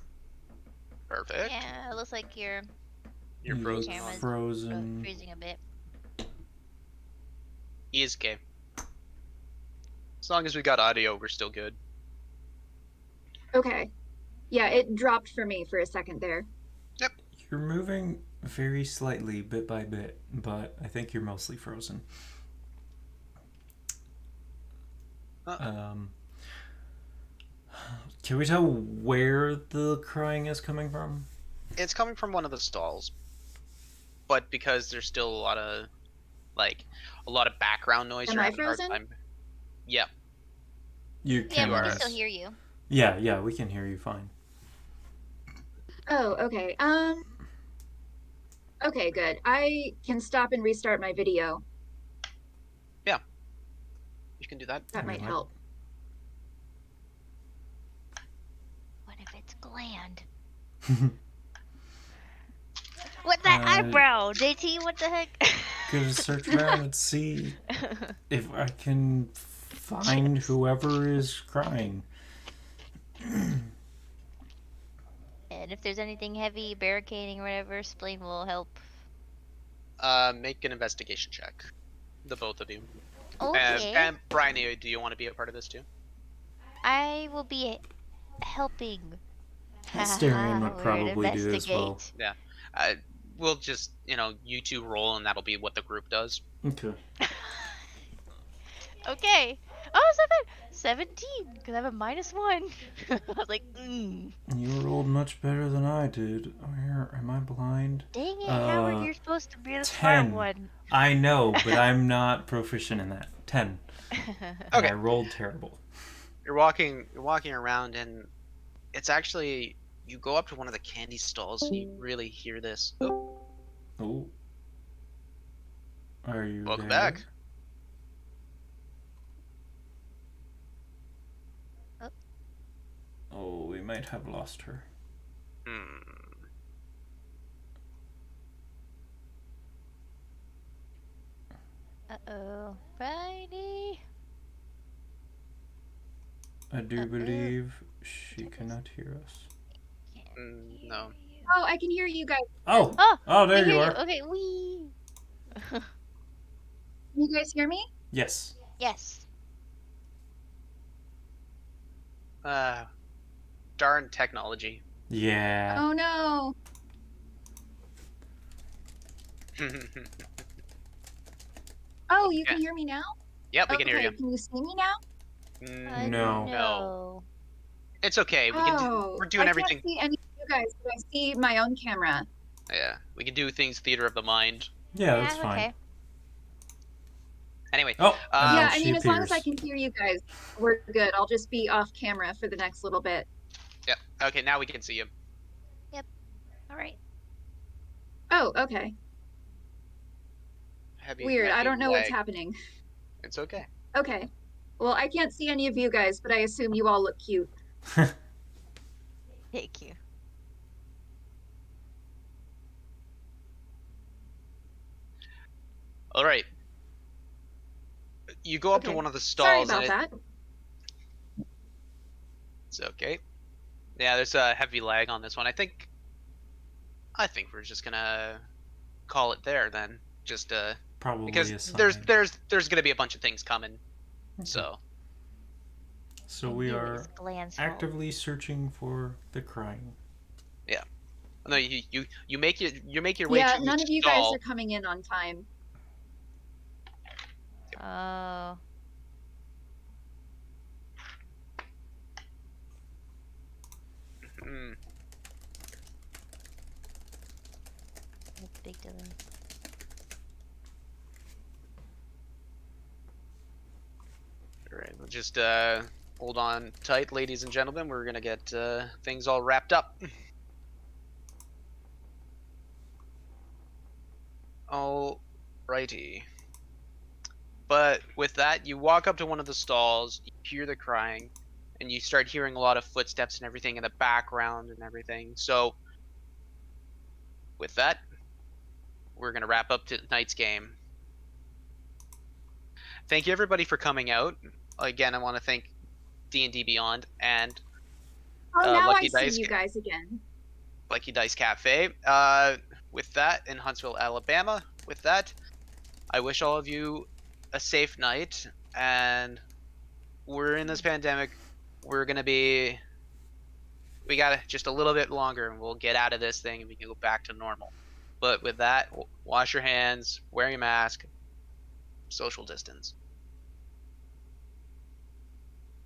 perfect. Yeah, it looks like you're You're You frozen. look Camera's frozen. freezing a bit. He is okay. As long as we got audio, we're still good. Okay. Yeah, it dropped for me for a second there. You're moving very slightly, bit by bit, but I think you're mostly frozen. Can we tell where the crying is coming from? It's coming from one of the stalls, but because there's still a lot of background noise. Am you're I having a hard frozen? time. Yeah. You Yeah, can. but we are. can still hear you. Yeah, we can hear you fine. Oh, okay. Okay, good. I can stop and restart my video. You can do that. That might Alright. help. What if it's gland? What that Uh, eyebrow, JT? What the heck? Gonna search around and see if I can find whoever is crying. And if there's anything heavy, barricading or whatever, Spleen will help. Make an investigation check. The both of you. Okay. And Brian, do you want to be a part of this too? I will be helping. Hysterian would Weird, probably do as well. investigate. We'll just, you two roll, and that'll be what the group does. Okay. Okay. Oh, 17, because I have a -1. I was like, You rolled much better than I did. Where am I blind? dang it, Howard, you're supposed to be the 10. smart one. I know, but I'm not proficient in that. 10. And Okay. I rolled terrible. You're walking around, and it's actually you go up to one of the candy stalls and you really hear this. Oh, Oh. Are you welcome there? back. Oh, we might have lost her. Uh-oh. Friday. I do believe she cannot hear us. No. Oh, I can hear you guys. Oh! Oh, Oh, I there hear you you. are. Okay, wee. Can you guys hear me? Yes. Yes. Darn technology. Yeah. Oh no. Oh, you Yeah. can hear me now? Yep, we can hear Okay, you. can you see me now? No. No. It's okay. We can do. Oh, We're I doing can't everything. see any of you guys, but I see my own camera. Yeah, we can do things theater of the mind. Yeah, that's Yeah, fine. okay. Anyway, Oh, and Yeah, then I she mean, as long as I appears. can hear you guys, we're good. I'll just be off camera for the next little bit. yeah. Okay, now we can see you. All right. Oh, okay. Weird. I Heavy don't know what's lag. happening. It's okay. Okay. Well, I can't see any of you guys, but I assume you all look cute. Thank you. All right. You go up to Okay. one of the Sorry stalls, and about that. it's okay. Yeah, there's a heavy lag on this one. I think we're just gonna call it there then. Just Probably because a there's sign. there's gonna be a bunch of things coming. Okay. So So I we knew it are was Glan's fault. actively searching for the crying. no, you make your way Yeah, to none each of you guys stall. are coming in on time. Oh. Mm, That's big to them. all right, we'll just hold on tight, ladies and gentlemen. We're gonna get things all wrapped up. All righty. But with that, you walk up to one of the stalls, you hear the crying, and you start hearing a lot of footsteps and everything in the background and everything. So, with that, we're going to wrap up tonight's game. Thank you everybody for coming out. Again, I want to thank D&D Beyond and Oh, now I Lucky see Dice you guys again. Lucky Dice Cafe. With that, in Huntsville, Alabama. With that, I wish all of you a safe night, and we're in this pandemic. We're gonna be. We got just a little bit longer, and we'll get out of this thing, and we can go back to normal. But with that, wash your hands, wear your mask, social distance.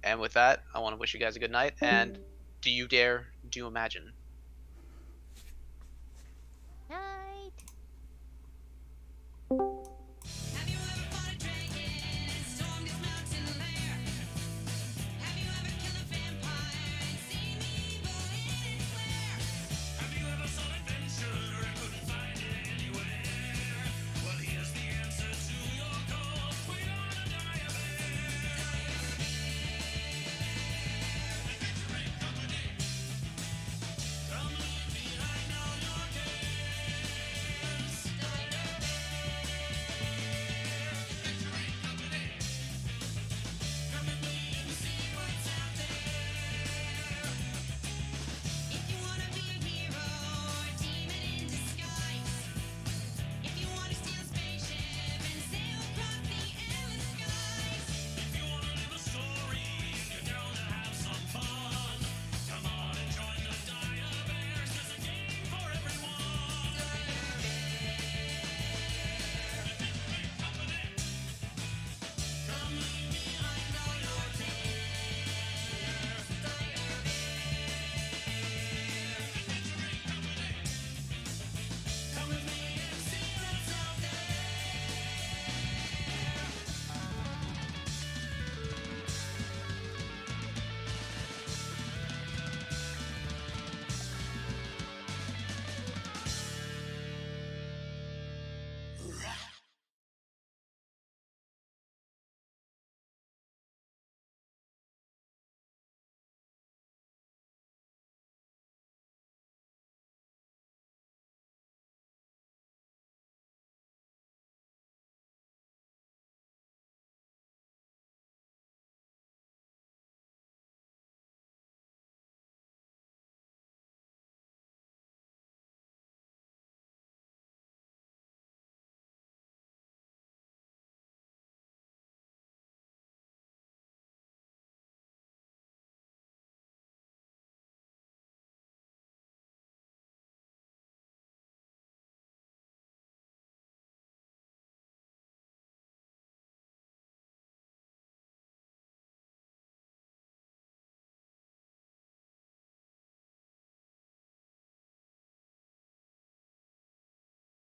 And with that, I want to wish you guys a good night. And do you dare do imagine?